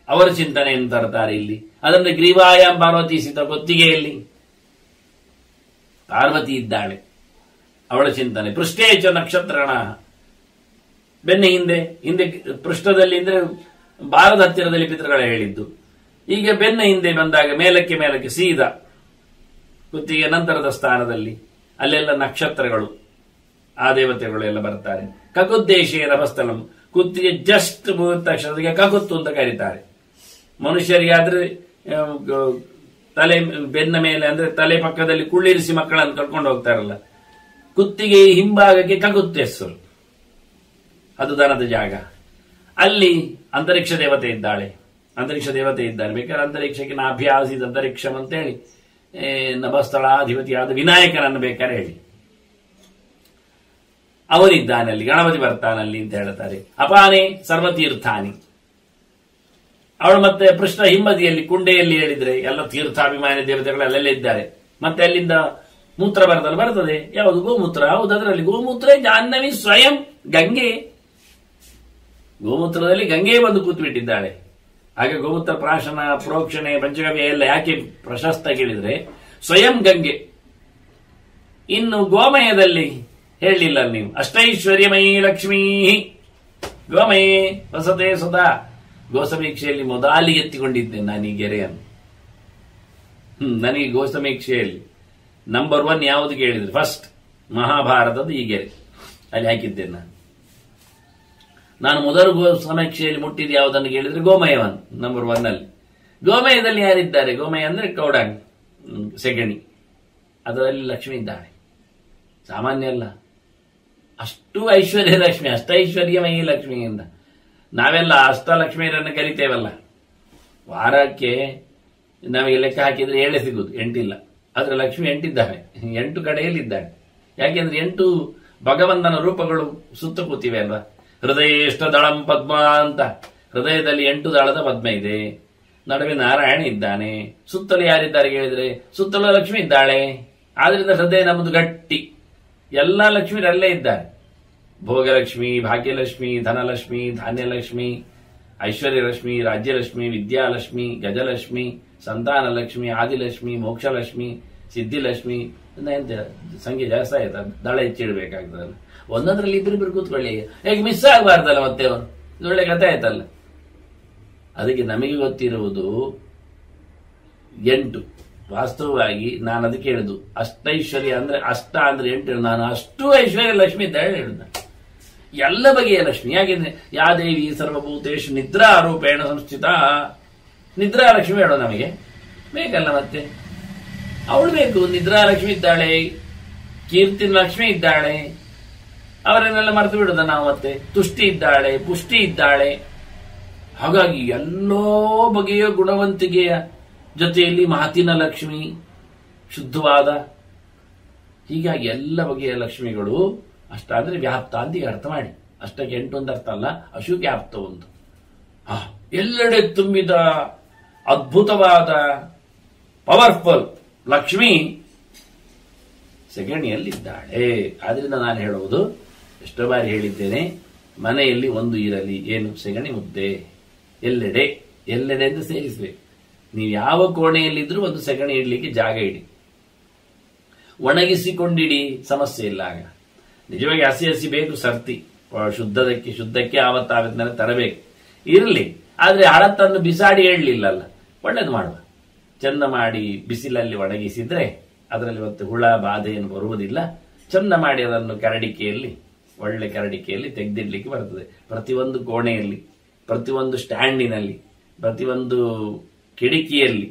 ಅವರ ಚಿಂತನೆಯನ್ನು ತರ್ತಾರೆ ಇಲ್ಲಿ. ಅದನ್ನು ಗ್ರೀವಾಯಾಂ ಪಾರ್ವತಿ ಸ್ಥಿತ, ಕೊತ್ತಿಗೆಯಲ್ಲಿ ಪಾರ್ವತಿ ಇದ್ದಾಳೆ, ಅವಳ ಚಿಂತನೆ. ಪೃಷ್ಠೇಚ ನಕ್ಷತ್ರಣ, ಬೆನ್ನ ಹಿಂದೆ ಪೃಷ್ಠದಲ್ಲಿ ಅಂದ್ರೆ ಬಾರದ ಹತ್ತಿರದಲ್ಲಿ ಪಿತೃಗಳ ಹೇಳಿದ್ದು. ಈಗ ಬೆನ್ನ ಹಿಂದೆ ಬಂದಾಗ ಮೇಲಕ್ಕೆ ಸೀದಾ ಕುತ್ತಿಗೆ ನಂತರದ ಸ್ಥಾನದಲ್ಲಿ ಅಲ್ಲೆಲ್ಲ ನಕ್ಷತ್ರಗಳು, ಆ ದೇವತೆಗಳು ಎಲ್ಲ ಬರ್ತಾರೆ. ಕಕುದ್ದೇಶೇ ನಭಸ್ಥಲಂ, ಕುತ್ತಿಗೆ ಜಸ್ಟ್ ಮುಗಿದ ತಕ್ಷಣಕ್ಕೆ ಕಕುತ್ತು ಅಂತ ಕರೀತಾರೆ. ಮನುಷ್ಯರಿಗಾದ್ರೆ ತಲೆ ಬೆನ್ನ ಮೇಲೆ ಅಂದ್ರೆ ತಲೆ ಪಕ್ಕದಲ್ಲಿ ಕುಳ್ಳಿರಿಸಿ ಮಕ್ಕಳನ್ನು ಕರ್ಕೊಂಡು ಹೋಗ್ತಾರಲ್ಲ, ಕುತ್ತಿಗೆ ಹಿಂಭಾಗಕ್ಕೆ ಕಕುತ್ತು ಹೆಸರು. ಅದು ದನದ ಜಾಗ. ಅಲ್ಲಿ ಅಂತರಿಕ್ಷ ದೇವತೆ ಇದ್ದಾಳೆ. ಬೇಕಾದ್ರೆ ಅಂತರಿಕ್ಷಕ್ಕೆ ನಾಭ್ಯಾಸಿದ ಅಂತರಿಕ್ಷಂ ಅಂತೇಳಿ ನಭಸ್ಥಳಾಧಿಪತಿಯಾದ ವಿನಾಯಕನನ್ನು ಬೇಕಾದ್ರೆ ಹೇಳಿ. ಅವರಿದ್ದಾನೆ ಅಲ್ಲಿ, ಗಣಪತಿ ಬರ್ತಾನಲ್ಲಿ ಅಂತ ಹೇಳ್ತಾರೆ. ಅಪಾನೆ ಸರ್ವತೀರ್ಥಾನಿ, ಅವಳು ಮತ್ತೆ ಪೃಷ್ಠ ಹಿಂಬದಿಯಲ್ಲಿ ಕುಂಡೆಯಲ್ಲಿ ಹೇಳಿದ್ರೆ ಎಲ್ಲ ತೀರ್ಥಾಭಿಮಾನಿ ದೇವತೆಗಳೆಲ್ಲ ಇದ್ದಾರೆ. ಮತ್ತೆ ಅಲ್ಲಿಂದ ಮೂತ್ರ ಬರ್ತದೆ. ಯಾವುದು? ಗೋಮೂತ್ರ. ಹೌದು, ಅದರಲ್ಲಿ ಗೋಮೂತ್ರ ಜಾಹ್ನವಿ ಸ್ವಯಂ ಗಂಗೆ. ಗೋಮೂತ್ರದಲ್ಲಿ ಗಂಗೆ ಬಂದು ಕೂತ್ಬಿಟ್ಟಿದ್ದಾಳೆ. ಹಾಗೆ ಗೋಮೂತ್ರ ಪ್ರಾಶನ, ಪ್ರೋಕ್ಷಣೆ, ಪಂಚಗವ್ಯ ಎಲ್ಲ ಯಾಕೆ ಪ್ರಶಸ್ತ ಕೇಳಿದ್ರೆ ಸ್ವಯಂ ಗಂಗೆ. ಇನ್ನು ಗೋಮಯದಲ್ಲಿ ಹೇಳಲಿಲ್ಲ ನೀವು, ಅಷ್ಟೈಶ್ವರ್ಯಮಯೀ ಲಕ್ಷ್ಮೀ ಗೋಮಯೇ ವಸತೆ ಸದಾ. ಗೋಸಮೀಕ್ಷೆಯಲ್ಲಿ ಮೊದಲಿಗೆ ಎತ್ತಿಕೊಂಡಿದ್ದೆ ನಾನು ಈ ಗೆರೆಯನ್ನು. ನನಗೆ ಗೋಸಮೀಕ್ಷೆಯಲ್ಲಿ ನಂಬರ್ 1 ಯಾವುದು ಕೇಳಿದ್ರೆ ಫಸ್ಟ್ ಮಹಾಭಾರತದ ಈ ಗೆರೆ ಅಲ್ಲಿ ಹಾಕಿದ್ದೇನೆ ನಾನು. ಮೊದಲು ಗೋಸಮೀಕ್ಷೆಯಲ್ಲಿ ಮುಟ್ಟಿದ್ದು ಯಾವುದನ್ನು ಕೇಳಿದ್ರೆ ಗೋಮಯವನ್ನು ನಂಬರ್ 1 ಅಲ್ಲಿ. ಗೋಮಯದಲ್ಲಿ ಯಾರಿದ್ದಾರೆ? ಗೋಮಯ ಅಂದ್ರೆ ಕೌಡಾಂಗ್, ಸೆಗಣಿ. ಅದರಲ್ಲಿ ಲಕ್ಷ್ಮಿ ಇದ್ದಾಳೆ, ಸಾಮಾನ್ಯ ಅಲ್ಲ. ಅಷ್ಟು ಐಶ್ವರ್ಯ ಲಕ್ಷ್ಮಿ, ಅಷ್ಟೈಶ್ವರ್ಯಮಯಿ ಲಕ್ಷ್ಮಿಯಿಂದ ನಾವೆಲ್ಲ ಅಷ್ಟಲಕ್ಷ್ಮಿಯರನ್ನು ಕರಿತೇವಲ್ಲ. ವಾರಕ್ಕೆ ನಮಗೆ ಲೆಕ್ಕ ಹಾಕಿದ್ರೆ 7 ಸಿಗುದು, 8 ಇಲ್ಲ. ಆದ್ರೆ ಲಕ್ಷ್ಮಿ 8 ಇದ್ದಾಳೆ, 8 ಕಡೆಯಲ್ಲಿದ್ದಾಳೆ. ಯಾಕೆಂದ್ರೆ 8 ಭಗವಂತನ ರೂಪಗಳು ಸುತ್ತ ಕೂತಿವೆ ಅಲ್ವಾ. ಹೃದಯೇಷ್ಟ ದಳಂ ಪದ್ಮ ಅಂತ, ಹೃದಯದಲ್ಲಿ 8 ದಳದ ಪದ್ಮ ಇದೆ, ನಡುವೆ ನಾರಾಯಣ ಇದ್ದಾನೆ. ಸುತ್ತಲೂ ಯಾರಿದ್ದಾರೆ ಹೇಳಿದ್ರೆ ಸುತ್ತಲೂ ಲಕ್ಷ್ಮಿ ಇದ್ದಾಳೆ. ಆದ್ರಿಂದ ಹೃದಯ ನಮ್ಮದು ಗಟ್ಟಿ. ಎಲ್ಲಾ ಲಕ್ಷ್ಮೀರಲ್ಲೇ ಇದ್ದಾರೆ. ಭೋಗಲಕ್ಷ್ಮಿ, ಭಾಗ್ಯಲಕ್ಷ್ಮಿ, ಧನಲಕ್ಷ್ಮಿ, ಧಾನ್ಯಲಕ್ಷ್ಮಿ, ಐಶ್ವರ್ಯಲಕ್ಷ್ಮಿ, ರಾಜ್ಯಲಕ್ಷ್ಮಿ, ವಿದ್ಯಾಲಕ್ಷ್ಮಿ, ಗಜಲಕ್ಷ್ಮಿ, ಸಂತಾನಲಕ್ಷ್ಮಿ, ಆದಿಲಕ್ಷ್ಮಿ, ಮೋಕ್ಷಲಕ್ಷ್ಮಿ, ಸಿದ್ಧಿಲಕ್ಷ್ಮಿ. ಎಂತ ಸಂಖ್ಯೆ ಜಾಸ್ತಿ ಆಯ್ತಾ? ದಳ ಹೆಚ್ಚಿಡ್ಬೇಕಾಗ್ತದಲ್ಲ. ಒಂದೊಂದ್ರಲ್ಲಿ ಇಬ್ಬರಿಬ್ಬರು ಕೂತ್ಕೊಳ್ಳಿ, ಹೇಗೆ ಮಿಸ್ ಆಗಬಾರ್ದಲ್ಲ. ಮತ್ತೆ ಇದು ಒಳ್ಳೆ ಕಥೆ ಆಯ್ತಲ್ಲ. ಅದಕ್ಕೆ ನಮಗೆ ಗೊತ್ತಿರುವುದು 8. ವಾಸ್ತವವಾಗಿ ನಾನು ಅದಕ್ಕೆ ಹೇಳುದು ಅಷ್ಟೈಶ್ವರ್ಯ ಅಂದ್ರೆ ಅಷ್ಟ ಅಂದ್ರೆ 8. ನಾನು ಅಷ್ಟು ಐಶ್ವರ್ಯ ಲಕ್ಷ್ಮಿ ಇದ್ದಾಳೆ ಹೇಳುದ. ಎಲ್ಲ ಬಗೆಯ ಲಕ್ಷ್ಮಿ. ಯಾಕೆಂದ್ರೆ ಯಾ ದೇವಿ ಸರ್ವಭೂತೇಶು ನಿದ್ರಾ ರೂಪೇಣ ಸಂಸ್ಥಿತ. ನಿದ್ರಾ ಲಕ್ಷ್ಮಿ ಹೇಳೋ ನಮಗೆ ಬೇಕಲ್ಲ. ಮತ್ತೆ ಅವಳು ಬೇಕು. ನಿದ್ರಾ ಲಕ್ಷ್ಮಿ ಇದ್ದಾಳೆ, ಕೀರ್ತಿನ ಲಕ್ಷ್ಮಿ ಇದ್ದಾಳೆ, ಅವರನ್ನೆಲ್ಲ ಮರೆತು ಬಿಡುದ ನಾವು. ಮತ್ತೆ ತುಷ್ಟಿ ಇದ್ದಾಳೆ, ಪುಷ್ಟಿ ಇದ್ದಾಳೆ. ಹಾಗಾಗಿ ಎಲ್ಲೋ ಬಗೆಯ ಗುಣವಂತಿಕೆಯ ಜೊತೆಯಲ್ಲಿ ಮಾತಿನ ಲಕ್ಷ್ಮಿ, ಶುದ್ಧವಾದ, ಹೀಗಾಗಿ ಎಲ್ಲ ಬಗೆಯ ಲಕ್ಷ್ಮಿಗಳು. ಅಷ್ಟ ಅಂದ್ರೆ ವ್ಯಾಪ್ತ ಅಂತ ಈಗ ಅರ್ಥ ಮಾಡಿ. ಅಷ್ಟಕ್ಕೆ 8 ಒಂದು ಅರ್ಥ ಅಲ್ಲ, ಅಶುವ್ಯಾಪ್ತ ಒಂದು. ಎಲ್ಲೆಡೆ ತುಂಬಿದ ಅದ್ಭುತವಾದ ಪವರ್ಫುಲ್ ಲಕ್ಷ್ಮಿ ಸೆಗಣಿಯಲ್ಲಿದ್ದಾಳೆ. ಆದ್ರಿಂದ ನಾನು ಹೇಳುವುದು, ಎಷ್ಟೋ ಬಾರಿ ಹೇಳಿದ್ದೇನೆ, ಮನೆಯಲ್ಲಿ ಒಂದು ಇರಲಿ. ಏನು? ಸೆಗಣಿ ಮುದ್ದೆ. ಎಲ್ಲೆಡೆ ಅಂತ ಸೇರಿಸಬೇಕು. ನೀವು ಯಾವ ಕೋಣೆಯಲ್ಲಿದ್ರೂ ಒಂದು ಸೆಗಣಿ ಇಡ್ಲಿಕ್ಕೆ ಜಾಗ ಇಡಿ. ಒಣಗಿಸಿಕೊಂಡಿಡಿ, ಸಮಸ್ಯೆ ಇಲ್ಲ. ಆಗ ನಿಜವಾಗಿ ಹಸಿ ಬೇಕು, ಸರ್ತಿ ಶುದ್ಧಕ್ಕೆ ಆವತ್ತಾವತ್ತಿನಲ್ಲಿ ತರಬೇಕು, ಇರಲಿ. ಆದ್ರೆ ಹಳತ್ತನ್ನು ಬಿಸಾಡಿ ಹೇಳಲಿಲ್ಲಲ್ಲ, ಒಳ್ಳೇದು ಮಾಡುವ. ಚಂದ ಮಾಡಿ ಬಿಸಿಲಲ್ಲಿ ಒಣಗಿಸಿದ್ರೆ ಅದರಲ್ಲಿ ಮತ್ತೆ ಹುಳ ಬಾಧೆ ಏನು ಬರುವುದಿಲ್ಲ. ಚಂದ ಮಾಡಿ ಅದನ್ನು ಕರಡಿಕೆಯಲ್ಲಿ, ಒಳ್ಳೆ ಕರಡಿಕೆಯಲ್ಲಿ ತೆಗೆದಿಡ್ಲಿಕ್ಕೆ ಬರ್ತದೆ. ಪ್ರತಿಯೊಂದು ಕೋಣೆಯಲ್ಲಿ, ಪ್ರತಿಯೊಂದು ಸ್ಟ್ಯಾಂಡಿನಲ್ಲಿ, ಪ್ರತಿಯೊಂದು ಕಿಟಕಿಯಲ್ಲಿ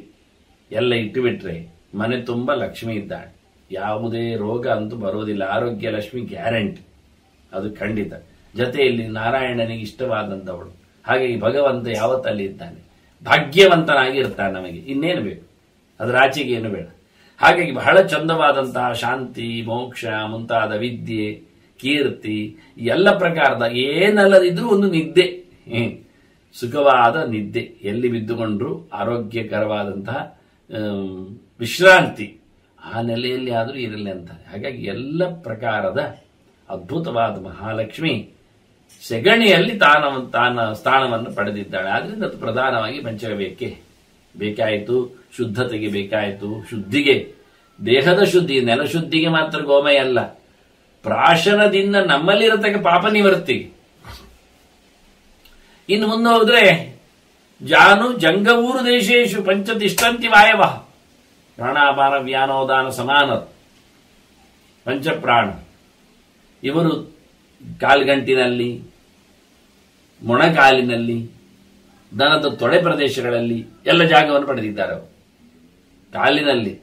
ಎಲ್ಲ ಇಟ್ಟುಬಿಟ್ರೆ ಮನೆ ತುಂಬ ಲಕ್ಷ್ಮಿ ಇದ್ದಾಳೆ. ಯಾವುದೇ ರೋಗ ಅಂತೂ ಬರೋದಿಲ್ಲ. ಆರೋಗ್ಯ ಲಕ್ಷ್ಮಿ ಗ್ಯಾರಂಟಿ, ಅದು ಖಂಡಿತ. ಜೊತೆಯಲ್ಲಿ ನಾರಾಯಣನಿಗೆ ಇಷ್ಟವಾದಂಥವಳು. ಹಾಗಾಗಿ ಭಗವಂತ ಯಾವತ್ತಲ್ಲಿ ಇದ್ದಾನೆ, ಭಾಗ್ಯವಂತನಾಗಿರ್ತಾನೆ. ನಮಗೆ ಇನ್ನೇನು ಬೇಕು? ಅದರ ಆಚೆಗೆ ಏನು ಬೇಡ. ಹಾಗಾಗಿ ಬಹಳ ಚಂದವಾದಂತಹ ಶಾಂತಿ, ಮೋಕ್ಷ ಮುಂತಾದ ವಿದ್ಯೆ, ಕೀರ್ತಿ, ಎಲ್ಲ ಪ್ರಕಾರದ ಏನಲ್ಲದಿದ್ರೂ ಒಂದು ನಿದ್ದೆ, ಸುಖವಾದ ನಿದ್ದೆ, ಎಲ್ಲಿ ಬಿದ್ದುಕೊಂಡ್ರು ಆರೋಗ್ಯಕರವಾದಂತಹ ವಿಶ್ರಾಂತಿ ಆ ನೆಲೆಯಲ್ಲಿ ಆದರೂ ಇರಲಿ ಅಂತಾರೆ. ಹಾಗಾಗಿ ಎಲ್ಲ ಪ್ರಕಾರದ ಅದ್ಭುತವಾದ ಮಹಾಲಕ್ಷ್ಮಿ ಸೆಗಣಿಯಲ್ಲಿ ತಾನ ಸ್ಥಾನವನ್ನು ಪಡೆದಿದ್ದಾಳೆ. ಆದ್ರಿಂದ ಅದು ಪ್ರಧಾನವಾಗಿ ಪಂಚಗವ್ಯಕ್ಕೆ ಬೇಕಾಯಿತು, ಶುದ್ಧತೆಗೆ ಬೇಕಾಯಿತು, ಶುದ್ಧಿಗೆ, ದೇಹದ ಶುದ್ಧಿ, ನೆಲಶುದ್ಧಿಗೆ ಮಾತ್ರ ಗೋಮಯ ಅಲ್ಲ, ಪ್ರಾಶನದಿಂದ ನಮ್ಮಲ್ಲಿರತಕ್ಕ ಪಾಪ ನಿವೃತ್ತಿಗೆ. ಇನ್ನು ಮುಂದೆ ಹೋದ್ರೆ ಜಾನು ಜಂಗವೂರು ದೇಶೇಶು ಪಂಚತಿಷ್ಠಂತಿ ವಾಯವ ಪ್ರಾಣಾಪಾನ ವ್ಯಾನೋದಾನ ಸಮಾನ ಪಂಚಪ್ರಾಣ. ಇವರು ಕಾಲ್ಗಂಟಿನಲ್ಲಿ, ಮೊಣಕಾಲಿನಲ್ಲಿ, ದನದ ತೊಡೆ ಪ್ರದೇಶಗಳಲ್ಲಿ ಎಲ್ಲ ಜಾಗವನ್ನು ಪಡೆದಿದ್ದಾರೆ. ಕಾಲಿನಲ್ಲಿ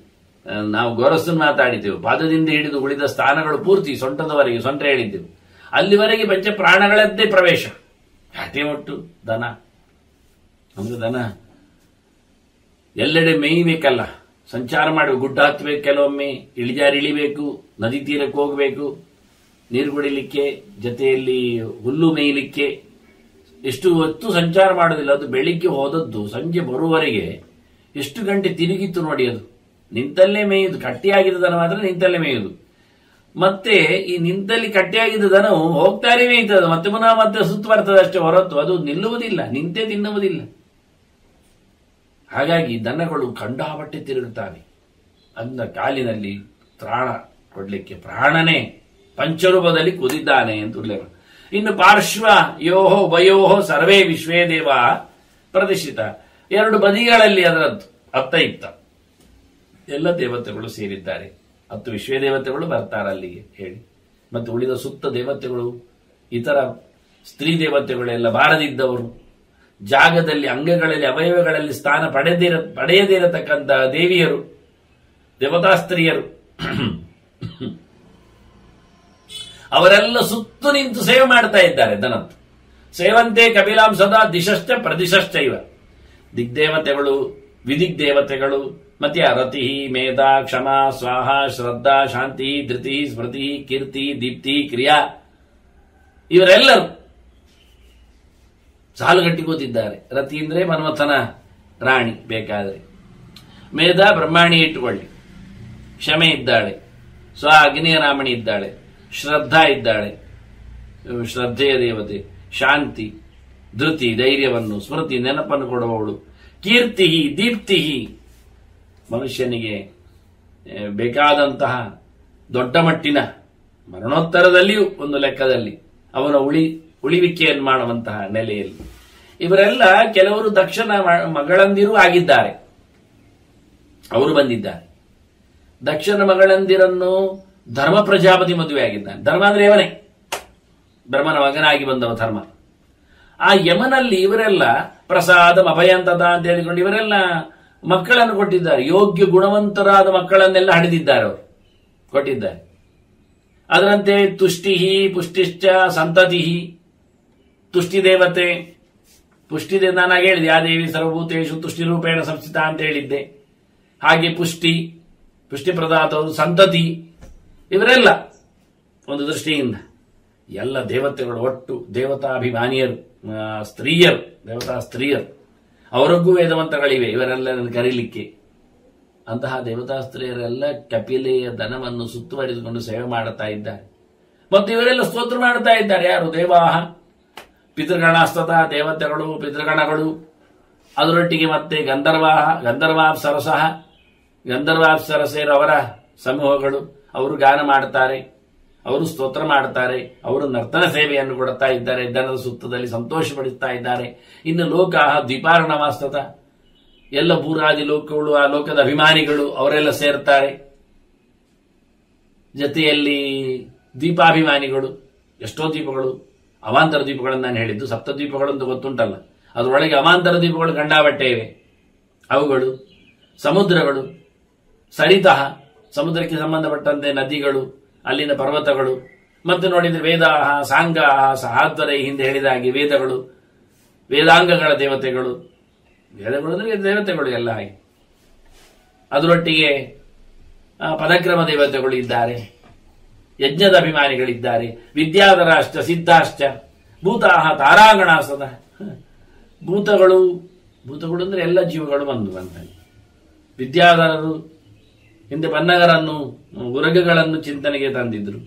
ನಾವು ಗೊರಸನ್ನು ಮಾತಾಡಿದ್ದೆವು, ಪಾದದಿಂದ ಹಿಡಿದು ಉಳಿದ ಸ್ಥಾನಗಳು ಪೂರ್ತಿ ಸೊಂಟದವರೆಗೆ, ಸೊಂಟ ಹೇಳಿದ್ದೆವು, ಅಲ್ಲಿವರೆಗೆ ಪಂಚ ಪ್ರಾಣಗಳದ್ದೇ ಪ್ರವೇಶ. ಅಟೆ ಒಟ್ಟು ದನ ಅಂದ್ರೆ ದನ ಎಲ್ಲೆಡೆ ಮೇಯ್ಬೇಕಲ್ಲ, ಸಂಚಾರ ಮಾಡಬೇಕು, ಗುಡ್ಡ ಹತ್ತಬೇಕು, ಕೆಲವೊಮ್ಮೆ ಇಳಿಜಾರು ಇಳಿಬೇಕು, ನದಿ ತೀರಕ್ಕೆ ಹೋಗಬೇಕು, ನೀರು ಕುಡಿಲಿಕ್ಕೆ, ಜೊತೆಯಲ್ಲಿ ಹುಲ್ಲು ಮೇಯಲಿಕ್ಕೆ. ಎಷ್ಟು ಹೊತ್ತು ಸಂಚಾರ ಮಾಡೋದಿಲ್ಲ. ಅದು ಬೆಳಿಗ್ಗೆ ಹೋದದ್ದು ಸಂಜೆ ಬರುವವರೆಗೆ ಎಷ್ಟು ಗಂಟೆ ತಿರುಗಿತ್ತು ನೋಡಿ. ಅದು ನಿಂತಲ್ಲೇ ಮೇಯುದು, ಕಟ್ಟಿಯಾಗಿದ್ದ ದನ ಮಾತ್ರ ನಿಂತಲ್ಲೇ ಮೇಯುದು. ಮತ್ತೆ ಈ ನಿಂತಲ್ಲಿ ಕಟ್ಟಿಯಾಗಿದ್ದ ದನವು ಹೋಗ್ತಾನೆ ಮೇಯ್ತದೆ, ಮತ್ತೆ ಪುನಃ ಮತ್ತೆ ಸುತ್ತು ಬರ್ತದೆ ಅಷ್ಟೇ ಹೊರತು ಅದು ನಿಲ್ಲುವುದಿಲ್ಲ, ನಿಂತೇ ತಿನ್ನುವುದಿಲ್ಲ. ಹಾಗಾಗಿ ದನಗಳು ಕಂಡಾಪಟ್ಟೆ ತಿರುಗುತ್ತವೆ. ಅಂದ ಕಾಲಿನಲ್ಲಿ ತ್ರಾಣ ಕೊಡ್ಲಿಕ್ಕೆ ಪ್ರಾಣನೇ ಪಂಚರೂಪದಲ್ಲಿ ಕುದಿದ್ದಾನೆ ಅಂತ ಉಲ್ಲೇಖ. ಇನ್ನು ಪಾರ್ಶ್ವ ಯೋಹೋ ಉಭಯೋಹೋ ಸರ್ವೇ ವಿಶ್ವೇ ದೇವ ಪ್ರತಿಷ್ಠಿತ. ಎರಡು ಬದಿಗಳಲ್ಲಿ ಅದರದ್ದು ಅತ್ತ ಇತ್ತ ಎಲ್ಲ ದೇವತೆಗಳು ಸೇರಿದ್ದಾರೆ. 10 ವಿಶ್ವೇ ದೇವತೆಗಳು ಬರ್ತಾರೆ ಅಲ್ಲಿಗೆ ಹೇಳಿ. ಮತ್ತೆ ಉಳಿದ ಸುತ್ತ ದೇವತೆಗಳು, ಇತರ ಸ್ತ್ರೀ ದೇವತೆಗಳೆಲ್ಲ ಬಾರದಿದ್ದವರು, ಜಾಗದಲ್ಲಿ ಅಂಗಗಳಲ್ಲಿ ಅವಯವಗಳಲ್ಲಿ ಸ್ಥಾನ ಪಡೆಯದಿರತಕ್ಕಂಥ ದೇವಿಯರು, ದೇವತಾ ಸ್ತ್ರೀಯರು, ಅವರೆಲ್ಲ ಸುತ್ತು ನಿಂತು ಸೇವೆ ಮಾಡ್ತಾ ಇದ್ದಾರೆ. ದನತ್ತು ಸೇವಂತೆ ಕಪಿಲಾಂ ಸದಾ ದಿಶಶ್ಚ ಪ್ರದಿಶಶ್ಚೈವ. ದಿಗ್ದೇವತೆಗಳು, ವಿದಿಗ್ದೇವತೆಗಳು, ಮತ್ತೆ ರತಿ, ಮೇಧ, ಕ್ಷಮ, ಸ್ವಾಹ, ಶ್ರದ್ಧಾ, ಶಾಂತಿ, ಧೃತಿ, ಸ್ಮೃತಿ, ಕೀರ್ತಿ, ದೀಪ್ತಿ, ಕ್ರಿಯಾ, ಇವರೆಲ್ಲರೂ ಸಾಲುಗಟ್ಟಿ ಕೂತಿದ್ದಾರೆ. ರತಿ ಅಂದ್ರೆ ಮನ್ಮಥನ ರಾಣಿ ಬೇಕಾದ್ರೆ, ಮೇಧ ಬ್ರಹ್ಮಾಣಿ ಇಟ್ಟುಕೊಳ್ಳಿ, ಕ್ಷಮೆ ಇದ್ದಾಳೆ, ಸ್ವ ಅಗ್ನಿಯ ರಾಮಣಿ ಇದ್ದಾಳೆ, ಶ್ರದ್ಧಾ ಇದ್ದಾಳೆ, ಶ್ರದ್ಧೆಯ ದೇವತೆ, ಶಾಂತಿ, ಧೃತಿ ಧೈರ್ಯವನ್ನು, ಸ್ಮೃತಿ ನೆನಪನ್ನು ಕೊಡುವವಳು, ಕೀರ್ತಿ ದೀಪ್ತಿ ಮನುಷ್ಯನಿಗೆ ಬೇಕಾದಂತಹ ದೊಡ್ಡ ಮಟ್ಟಿನ ಮರಣೋತ್ತರದಲ್ಲಿಯೂ ಒಂದು ಲೆಕ್ಕದಲ್ಲಿ ಅವನ ಉಳಿವಿಕೆಯನ್ನು ಮಾಡುವಂತಹ ನೆಲೆಯಲ್ಲಿ ಇವರೆಲ್ಲ ಕೆಲವರು ದಕ್ಷನ ಮಗಳಂದಿರೂ ಆಗಿದ್ದಾರೆ. ಅವರು ಬಂದಿದ್ದಾರೆ. ದಕ್ಷನ ಮಗಳಂದಿರನ್ನು ಧರ್ಮ ಪ್ರಜಾಪತಿ ಮದುವೆ ಆಗಿದ್ದಾನೆ. ಧರ್ಮ ಅಂದ್ರೆ ಯವನೇ, ಬ್ರಹ್ಮನ ಮಗನಾಗಿ ಬಂದವ ಧರ್ಮ. ಆ ಯಮನಲ್ಲಿ ಇವರೆಲ್ಲ ಪ್ರಸಾದ ಅಭಯಂತದ ಅಂತ ಹೇಳಿಕೊಂಡು ಇವರೆಲ್ಲ ಮಕ್ಕಳನ್ನು ಕೊಟ್ಟಿದ್ದಾರೆ. ಯೋಗ್ಯ ಗುಣವಂತರಾದ ಮಕ್ಕಳನ್ನೆಲ್ಲ ಹಡೆದಿದ್ದಾರೆ, ಅವರು ಕೊಟ್ಟಿದ್ದಾರೆ. ಅದರಂತೆ ತುಷ್ಟಿ ಪುಷ್ಟಿಶ್ಚ ಸಂತತಿ, ತುಷ್ಟಿ ದೇವತೆ, ಪುಷ್ಟಿ ನಾನು ಹೇಳಿದೆ, ಆ ದೇವಿ ಸರ್ವಭೂತೇಶು ತುಷ್ಟಿ ರೂಪೇಣ ಸಂಸ್ಥಿತ ಅಂತ ಹೇಳಿದ್ದೆ. ಹಾಗೆ ಪುಷ್ಟಿ ಪ್ರದಾತವರು, ಸಂತತಿ, ಇವರೆಲ್ಲ ಒಂದು ದೃಷ್ಟಿಯಿಂದ ಎಲ್ಲ ದೇವತೆಗಳು ಒಟ್ಟು ದೇವತಾಭಿಮಾನಿಯರು, ಸ್ತ್ರೀಯರು, ದೇವತಾ ಸ್ತ್ರೀಯರು. ಅವರಿಗೂ ವೇದವಂತಗಳಿವೆ ಇವರೆಲ್ಲ ಕರೀಲಿಕ್ಕೆ. ಅಂತಹ ದೇವತಾ ಸ್ತ್ರೀಯರೆಲ್ಲ ಕಪಿಲೆಯ ದನವನ್ನು ಸುತ್ತುವರಿದುಕೊಂಡು ಸೇವೆ ಮಾಡುತ್ತಾ ಇದ್ದಾರೆ. ಮತ್ತು ಇವರೆಲ್ಲ ಸ್ತೋತ್ರ ಮಾಡುತ್ತಾ ಇದ್ದಾರೆ. ಯಾರು? ದೇವಾಹ ಪಿತೃಗಣಾಸ್ತದ ದೇವತೆಗಳು, ಪಿತೃಗಣಗಳು, ಅದರೊಟ್ಟಿಗೆ ಮತ್ತೆ ಗಂಧರ್ವಾಪ್ಸರಸರವರ ಸಮೂಹಗಳು, ಅವರು ಗಾನ ಮಾಡ್ತಾರೆ, ಅವರು ಸ್ತೋತ್ರ ಮಾಡ್ತಾರೆ, ಅವರು ನರ್ತನ ಸೇವೆಯನ್ನು ಕೊಡುತ್ತಾ ಇದ್ದಾರೆ, ದನದ ಸುತ್ತದಲ್ಲಿ ಸಂತೋಷಪಡಿಸ್ತಾ ಇದ್ದಾರೆ. ಇನ್ನು ಲೋಕ ದ್ವೀಪಾರ್ಣವಾಸ್ತದ ಎಲ್ಲ ಭೂರಾದಿ ಲೋಕಗಳು, ಆ ಲೋಕದ ಅಭಿಮಾನಿಗಳು ಅವರೆಲ್ಲ ಸೇರ್ತಾರೆ. ಜೊತೆಯಲ್ಲಿ ದ್ವೀಪಾಭಿಮಾನಿಗಳು, ಎಷ್ಟೋ ದ್ವೀಪಗಳು, ಅವಾಂತರ ದ್ವೀಪಗಳನ್ನು ನಾನು ಹೇಳಿದ್ದು, ಸಪ್ತದ್ವೀಪಗಳು ಅಂತ ಗೊತ್ತುಂಟಲ್ಲ, ಅದರೊಳಗೆ ಅವಾಂತರ ದ್ವೀಪಗಳು ಗಂಡಾಬಟ್ಟೆ ಇವೆ. ಅವುಗಳು, ಸಮುದ್ರಗಳು, ಸರಿತಃ ಸಮುದ್ರಕ್ಕೆ ಸಂಬಂಧಪಟ್ಟಂತೆ ನದಿಗಳು, ಅಲ್ಲಿನ ಪರ್ವತಗಳು, ಮತ್ತೆ ನೋಡಿದ್ರೆ ವೇದಾಹ, ಸಾಂಗಾಹ, ಸಹಾಧ್ವರೈ, ಹಿಂದೆ ಹೇಳಿದ ಹಾಗೆ ವೇದಗಳು, ವೇದಾಂಗಗಳ ದೇವತೆಗಳು, ವೇದಗಳು ಅಂದ್ರೆ ದೇವತೆಗಳು ಎಲ್ಲ ಹಾಗೆ. ಅದರೊಟ್ಟಿಗೆ ಪದಕ್ರಮ ದೇವತೆಗಳು ಇದ್ದಾರೆ, ಯಜ್ಞದ ಅಭಿಮಾನಿಗಳಿದ್ದಾರೆ, ವಿದ್ಯಾಧರಾಶ್ಚ ಸಿದ್ಧಾಶ್ಚ ಭೂತಾಹ ತಾರಾಗಣಾಸದ. ಭೂತಗಳು ಅಂದ್ರೆ ಎಲ್ಲ ಜೀವಗಳು ಬಂತ. ವಿದ್ಯಾಧರರು ಹಿಂದೆ ಪನ್ನಗರನ್ನು, ಉರಗಗಳನ್ನು ಚಿಂತನೆಗೆ ತಂದಿದ್ರು.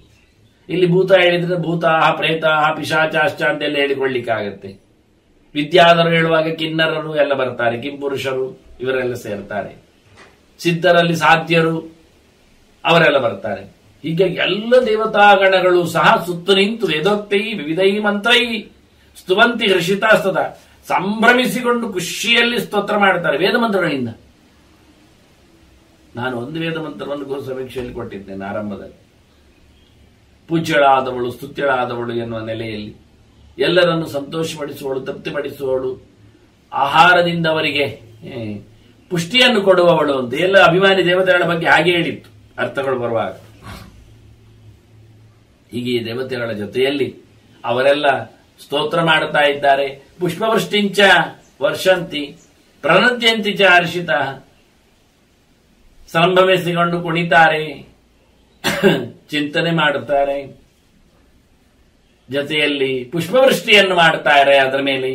ಇಲ್ಲಿ ಭೂತ ಹೇಳಿದ್ರೆ ಭೂತಾಹ, ಪ್ರೇತಾಹ, ಪಿಶಾಚಾಶ್ಚ ಅಂತೆಲ್ಲ ಹೇಳಿಕೊಳ್ಳಿಕ್ಕಾಗತ್ತೆ. ವಿದ್ಯಾಧರು ಹೇಳುವಾಗ ಕಿನ್ನರರು ಎಲ್ಲ ಬರ್ತಾರೆ, ಕಿಂಪುರುಷರು ಇವರೆಲ್ಲ ಸೇರ್ತಾರೆ. ಸಿದ್ಧರಲ್ಲಿ ಸಾಧ್ಯರು ಅವರೆಲ್ಲ ಬರ್ತಾರೆ. ಹೀಗಾಗಿ ಎಲ್ಲ ದೇವತಾಗಣಗಳು ಸಹ ಸುತ್ತು ನಿಂತು ವೇದೋಕ್ತೈ ವಿವಿಧೈ ಮಂತ್ರೈ ಸ್ತುವಂತಿ ಹರ್ಷಿತಾಸ್ತದ, ಸಂಭ್ರಮಿಸಿಕೊಂಡು ಖುಷಿಯಲ್ಲಿ ಸ್ತೋತ್ರ ಮಾಡ್ತಾರೆ ವೇದ ಮಂತ್ರಗಳಿಂದ. ನಾನು ಒಂದು ವೇದ ಮಂತ್ರವನ್ನು ಗುರು ಸಮೀಕ್ಷೆಯಲ್ಲಿ ಕೊಟ್ಟಿದ್ದೇನೆ ಆರಂಭದಲ್ಲಿ. ಪೂಜ್ಯಳಾದವಳು, ಸ್ತುತ್ಯಳಾದವಳು ಎನ್ನುವ ನೆಲೆಯಲ್ಲಿ ಎಲ್ಲರನ್ನು ಸಂತೋಷಪಡಿಸುವವಳು, ತೃಪ್ತಿಪಡಿಸುವವಳು, ಆಹಾರದಿಂದ ಅವರಿಗೆ ಪುಷ್ಟಿಯನ್ನು ಕೊಡುವವಳು ಅಂತ ಎಲ್ಲ ಅಭಿಮಾನಿ ದೇವತೆಗಳ ಬಗ್ಗೆ ಹಾಗೆ ಹೇಳಿತ್ತು ಅರ್ಥಗಳು ಬರುವಾಗ. ಹೀಗೆ ಈ ದೇವತೆಗಳ ಜೊತೆಯಲ್ಲಿ ಅವರೆಲ್ಲ ಸ್ತೋತ್ರ ಮಾಡುತ್ತಾ ಇದ್ದಾರೆ. ಪುಷ್ಪವೃಷ್ಟಿಂಚ ವರ್ಷಂತಿ ಪ್ರಣದ್ಯಂತಿ ಚ ಹರ್ಷಿತ, ಸಂಭ್ರಮಿಸಿಕೊಂಡು ಕುಣಿತಾರೆ, ಚಿಂತನೆ ಮಾಡುತ್ತಾರೆ, ಜೊತೆಯಲ್ಲಿ ಪುಷ್ಪವೃಷ್ಟಿಯನ್ನು ಮಾಡುತ್ತಾರೆ. ಅದರ ಮೇಲೆ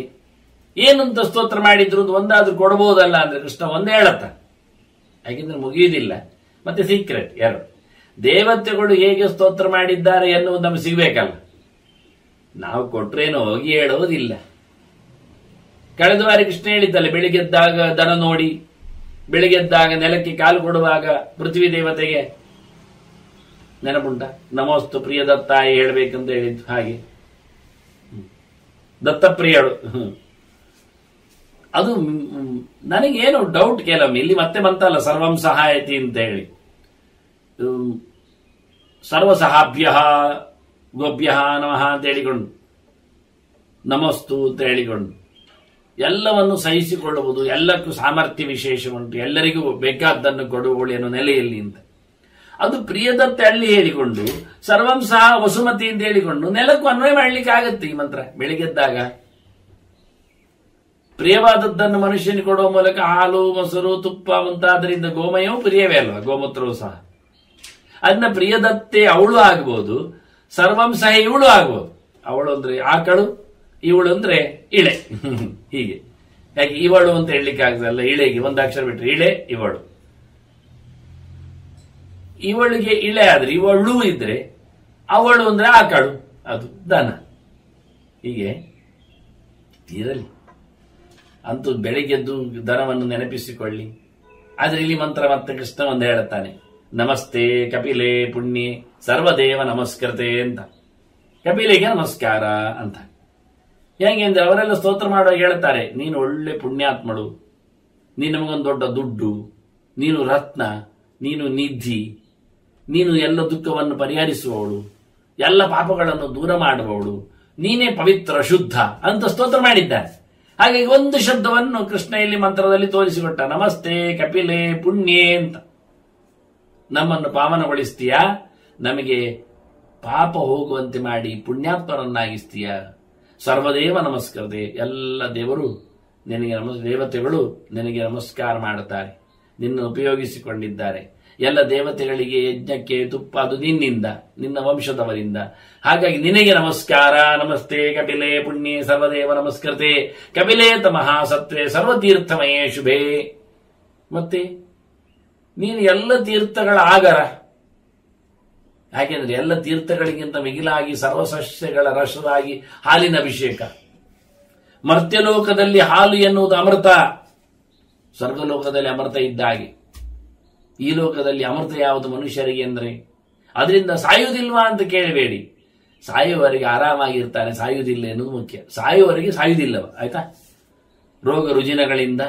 ಏನಂತ ಸ್ತೋತ್ರ ಮಾಡಿದ್ರು ಒಂದಾದ್ರೂ ಕೊಡಬಹುದಲ್ಲ ಅಂದ್ರೆ ಕೃಷ್ಣ ಒಂದೇ ಹೇಳತ್ತ, ಯಾಕೆಂದ್ರೆ ಮುಗಿಯುವುದಿಲ್ಲ. ಮತ್ತೆ ಸೀಕ್ರೆಟ್ ಎರಡು, ದೇವತೆಗಳು ಹೇಗೆ ಸ್ತೋತ್ರ ಮಾಡಿದ್ದಾರೆ ಎನ್ನುವುದು ನಮಗೆ ಸಿಗ್ಬೇಕಲ್ಲ, ನಾವು ಕೊಟ್ರೇನೋ ಹೋಗಿ ಹೇಳೋದಿಲ್ಲ. ಕಳೆದ ಬಾರಿ ಕೃಷ್ಣ ಹೇಳಿದ್ದಲ್ಲ, ಬೆಳಿಗ್ಗೆದ್ದಾಗ ದನ ನೋಡಿ, ಬೆಳಿಗ್ಗೆದ್ದಾಗ ನೆಲಕ್ಕೆ ಕಾಲು ಕೊಡುವಾಗ ಪೃಥ್ವಿ ದೇವತೆಗೆ ನೆನಪುಂಟ, ನಮೋಸ್ತು ಪ್ರಿಯ ದತ್ತಾಯಿ ಹೇಳ್ಬೇಕಂತ ಹೇಳಿದ್ದು. ಹಾಗೆ ದತ್ತಪ್ರಿಯಳು. ಅದು ನನಗೇನು ಡೌಟ್ ಕೆಲವೊಮ್ಮೆ, ಇಲ್ಲಿ ಮತ್ತೆ ಬಂತಲ್ಲ ಸರ್ವಂ ಸಹಾಯತಿ ಅಂತ ಹೇಳಿ, ಸರ್ವಸಹಾಭ್ಯ ಗೋಭ್ಯ ನಮಃ ಅಂತ ಹೇಳಿಕೊಂಡು, ನಮಸ್ತು ಅಂತ ಹೇಳಿಕೊಂಡು ಎಲ್ಲವನ್ನು ಸಹಿಸಿಕೊಳ್ಳುವುದು, ಎಲ್ಲಕ್ಕೂ ಸಾಮರ್ಥ್ಯ ವಿಶೇಷ ಉಂಟು, ಎಲ್ಲರಿಗೂ ಬೇಕಾದ್ದನ್ನು ಕೊಡುವಳು ಎನ್ನುವ ನೆಲೆಯಲ್ಲಿ ಅಂತ. ಅದು ಪ್ರಿಯದತ್ತೆ ಅಲ್ಲಿ ಹೇಳಿಕೊಂಡು ಸರ್ವಂ ಸಹ ವಸುಮತಿ ಅಂತ ಹೇಳಿಕೊಂಡು ನೆಲಕ್ಕೂ ಅನ್ವಯ ಮಾಡಲಿಕ್ಕೆ ಆಗತ್ತೆ ಈ ಮಂತ್ರ. ಬೆಳಿಗ್ಗೆದ್ದಾಗ ಪ್ರಿಯವಾದದ್ದನ್ನು ಮನುಷ್ಯನಿಗೆ ಕೊಡುವ ಮೂಲಕ ಹಾಲು, ಮೊಸರು, ತುಪ್ಪ ಮುಂತಾದ್ರಿಂದ ಗೋಮಯವೂ ಪ್ರಿಯವೇ ಅಲ್ವಾ, ಗೋಮೂತ್ರವೂ ಸಹ. ಅದನ್ನ ಪ್ರಿಯದತ್ತೆ ಅವಳು ಆಗ್ಬೋದು, ಸರ್ವಂ ಸಹ ಇವಳು ಆಗ್ಬೋದು. ಅವಳು ಅಂದ್ರೆ ಆಕಳು, ಇವಳು ಅಂದ್ರೆ ಇಳೆ. ಹೀಗೆ ಯಾಕೆ ಇವಳು ಅಂತ ಹೇಳಲಿಕ್ಕೆ ಆಗಲ್ಲ, ಇಳೆಗೆ ಒಂದು ಅಕ್ಷರ ಬಿಟ್ರೆ ಇಳೆ ಇವಳು. ಇವಳಿಗೆ ಇಳೆ ಆದ್ರೆ ಇವಳು ಇದ್ರೆ, ಅವಳು ಅಂದ್ರೆ ಆಕಳು, ಅದು ದನ. ಹೀಗೆ ಇರಲಿ, ಅಂತೂ ಬೆಳಿಗ್ಗೆದ್ದು ದನವನ್ನು ನೆನಪಿಸಿಕೊಳ್ಳಿ. ಆದ್ರೆ ಇಲ್ಲಿ ಮಂತ್ರ ಮತ್ತೆ ಕೃಷ್ಣ ಒಂದು ಹೇಳುತ್ತಾನೆ, ನಮಸ್ತೆ ಕಪಿಲೆ ಪುಣ್ಯೆ ಸರ್ವದೇವ ನಮಸ್ಕೃತೆ ಅಂತ. ಕಪಿಲೆಗೆ ನಮಸ್ಕಾರ ಅಂತ. ಹೇಗೆ ಅಂದ್ರೆ ಅವರೆಲ್ಲ ಸ್ತೋತ್ರ ಮಾಡುವಾಗ ಹೇಳ್ತಾರೆ, ನೀನು ಒಳ್ಳೆ ಪುಣ್ಯಾತ್ಮಳು, ನೀನು ನಮಗೊಂದು ದೊಡ್ಡ ದುಡ್ಡು, ನೀನು ರತ್ನ, ನೀನು ನಿಧಿ, ನೀನು ಎಲ್ಲ ದುಃಖವನ್ನು ಪರಿಹರಿಸುವವಳು, ಎಲ್ಲ ಪಾಪಗಳನ್ನು ದೂರ ಮಾಡುವವಳು, ನೀನೇ ಪವಿತ್ರ ಶುದ್ಧ ಅಂತ ಸ್ತೋತ್ರ ಮಾಡಿದ್ದಾನೆ. ಹಾಗಾಗಿ ಒಂದು ಶಬ್ದವನ್ನು ಕೃಷ್ಣ ಇಲ್ಲಿ ಮಂತ್ರದಲ್ಲಿ ತೋರಿಸಿಕೊಟ್ಟ, ನಮಸ್ತೆ ಕಪಿಲೆ ಪುಣ್ಯೆ ಅಂತ. ನಮ್ಮನ್ನು ಪಾವನಗೊಳಿಸ್ತೀಯಾ, ನಮಗೆ ಪಾಪ ಹೋಗುವಂತೆ ಮಾಡಿ ಪುಣ್ಯಾತ್ಮರನ್ನಾಗಿಸ್ತೀಯಾ. ಸರ್ವದೇವ ನಮಸ್ಕೃತೆ, ಎಲ್ಲ ದೇವರು ನಿನಗೆ ದೇವತೆಗಳು ನಿನಗೆ ನಮಸ್ಕಾರ ಮಾಡುತ್ತಾರೆ, ನಿನ್ನ ಉಪಯೋಗಿಸಿಕೊಂಡಿದ್ದಾರೆ. ಎಲ್ಲ ದೇವತೆಗಳಿಗೆ ಯಜ್ಞಕ್ಕೆ ತುಪ್ಪ ಅದು ನಿನ್ನಿಂದ, ನಿನ್ನ ವಂಶದವರಿಂದ. ಹಾಗಾಗಿ ನಿನಗೆ ನಮಸ್ಕಾರ. ನಮಸ್ತೆ ಕಪಿಲೆ ಪುಣ್ಯೆ ಸರ್ವದೇವ ನಮಸ್ಕೃತೆ ಕಪಿಲೆ ತಮಃ ಸತ್ವೇ ಸರ್ವತೀರ್ಥಮಯೇ ಶುಭೇ. ಮತ್ತೆ ನೀನು ಎಲ್ಲ ತೀರ್ಥಗಳ ಆಗರ. ಯಾಕೆಂದ್ರೆ ಎಲ್ಲ ತೀರ್ಥಗಳಿಗಿಂತ ಮಿಗಿಲಾಗಿ ಸರ್ವಸಸ್ಯಗಳ ರಸವಾಗಿ ಹಾಲಿನ ಅಭಿಷೇಕ. ಮರ್ತ್ಯಲೋಕದಲ್ಲಿ ಹಾಲು ಎನ್ನುವುದು ಅಮೃತ, ಸ್ವರ್ಗಲೋಕದಲ್ಲಿ ಅಮೃತ ಇದ್ದ ಹಾಗೆ. ಈ ಲೋಕದಲ್ಲಿ ಅಮೃತ ಯಾವುದು ಮನುಷ್ಯರಿಗೆ ಅಂದ್ರೆ? ಅದರಿಂದ ಸಾಯುವುದಿಲ್ವಾ ಅಂತ ಕೇಳಬೇಡಿ. ಸಾಯುವವರೆಗೆ ಆರಾಮಾಗಿರ್ತಾನೆ, ಸಾಯುವುದಿಲ್ಲ ಎನ್ನುವುದು ಮುಖ್ಯ. ಸಾಯುವವರೆಗೆ ಸಾಯುವುದಿಲ್ಲವ, ಆಯ್ತಾ? ರೋಗ ರುಜಿನಗಳಿಂದ,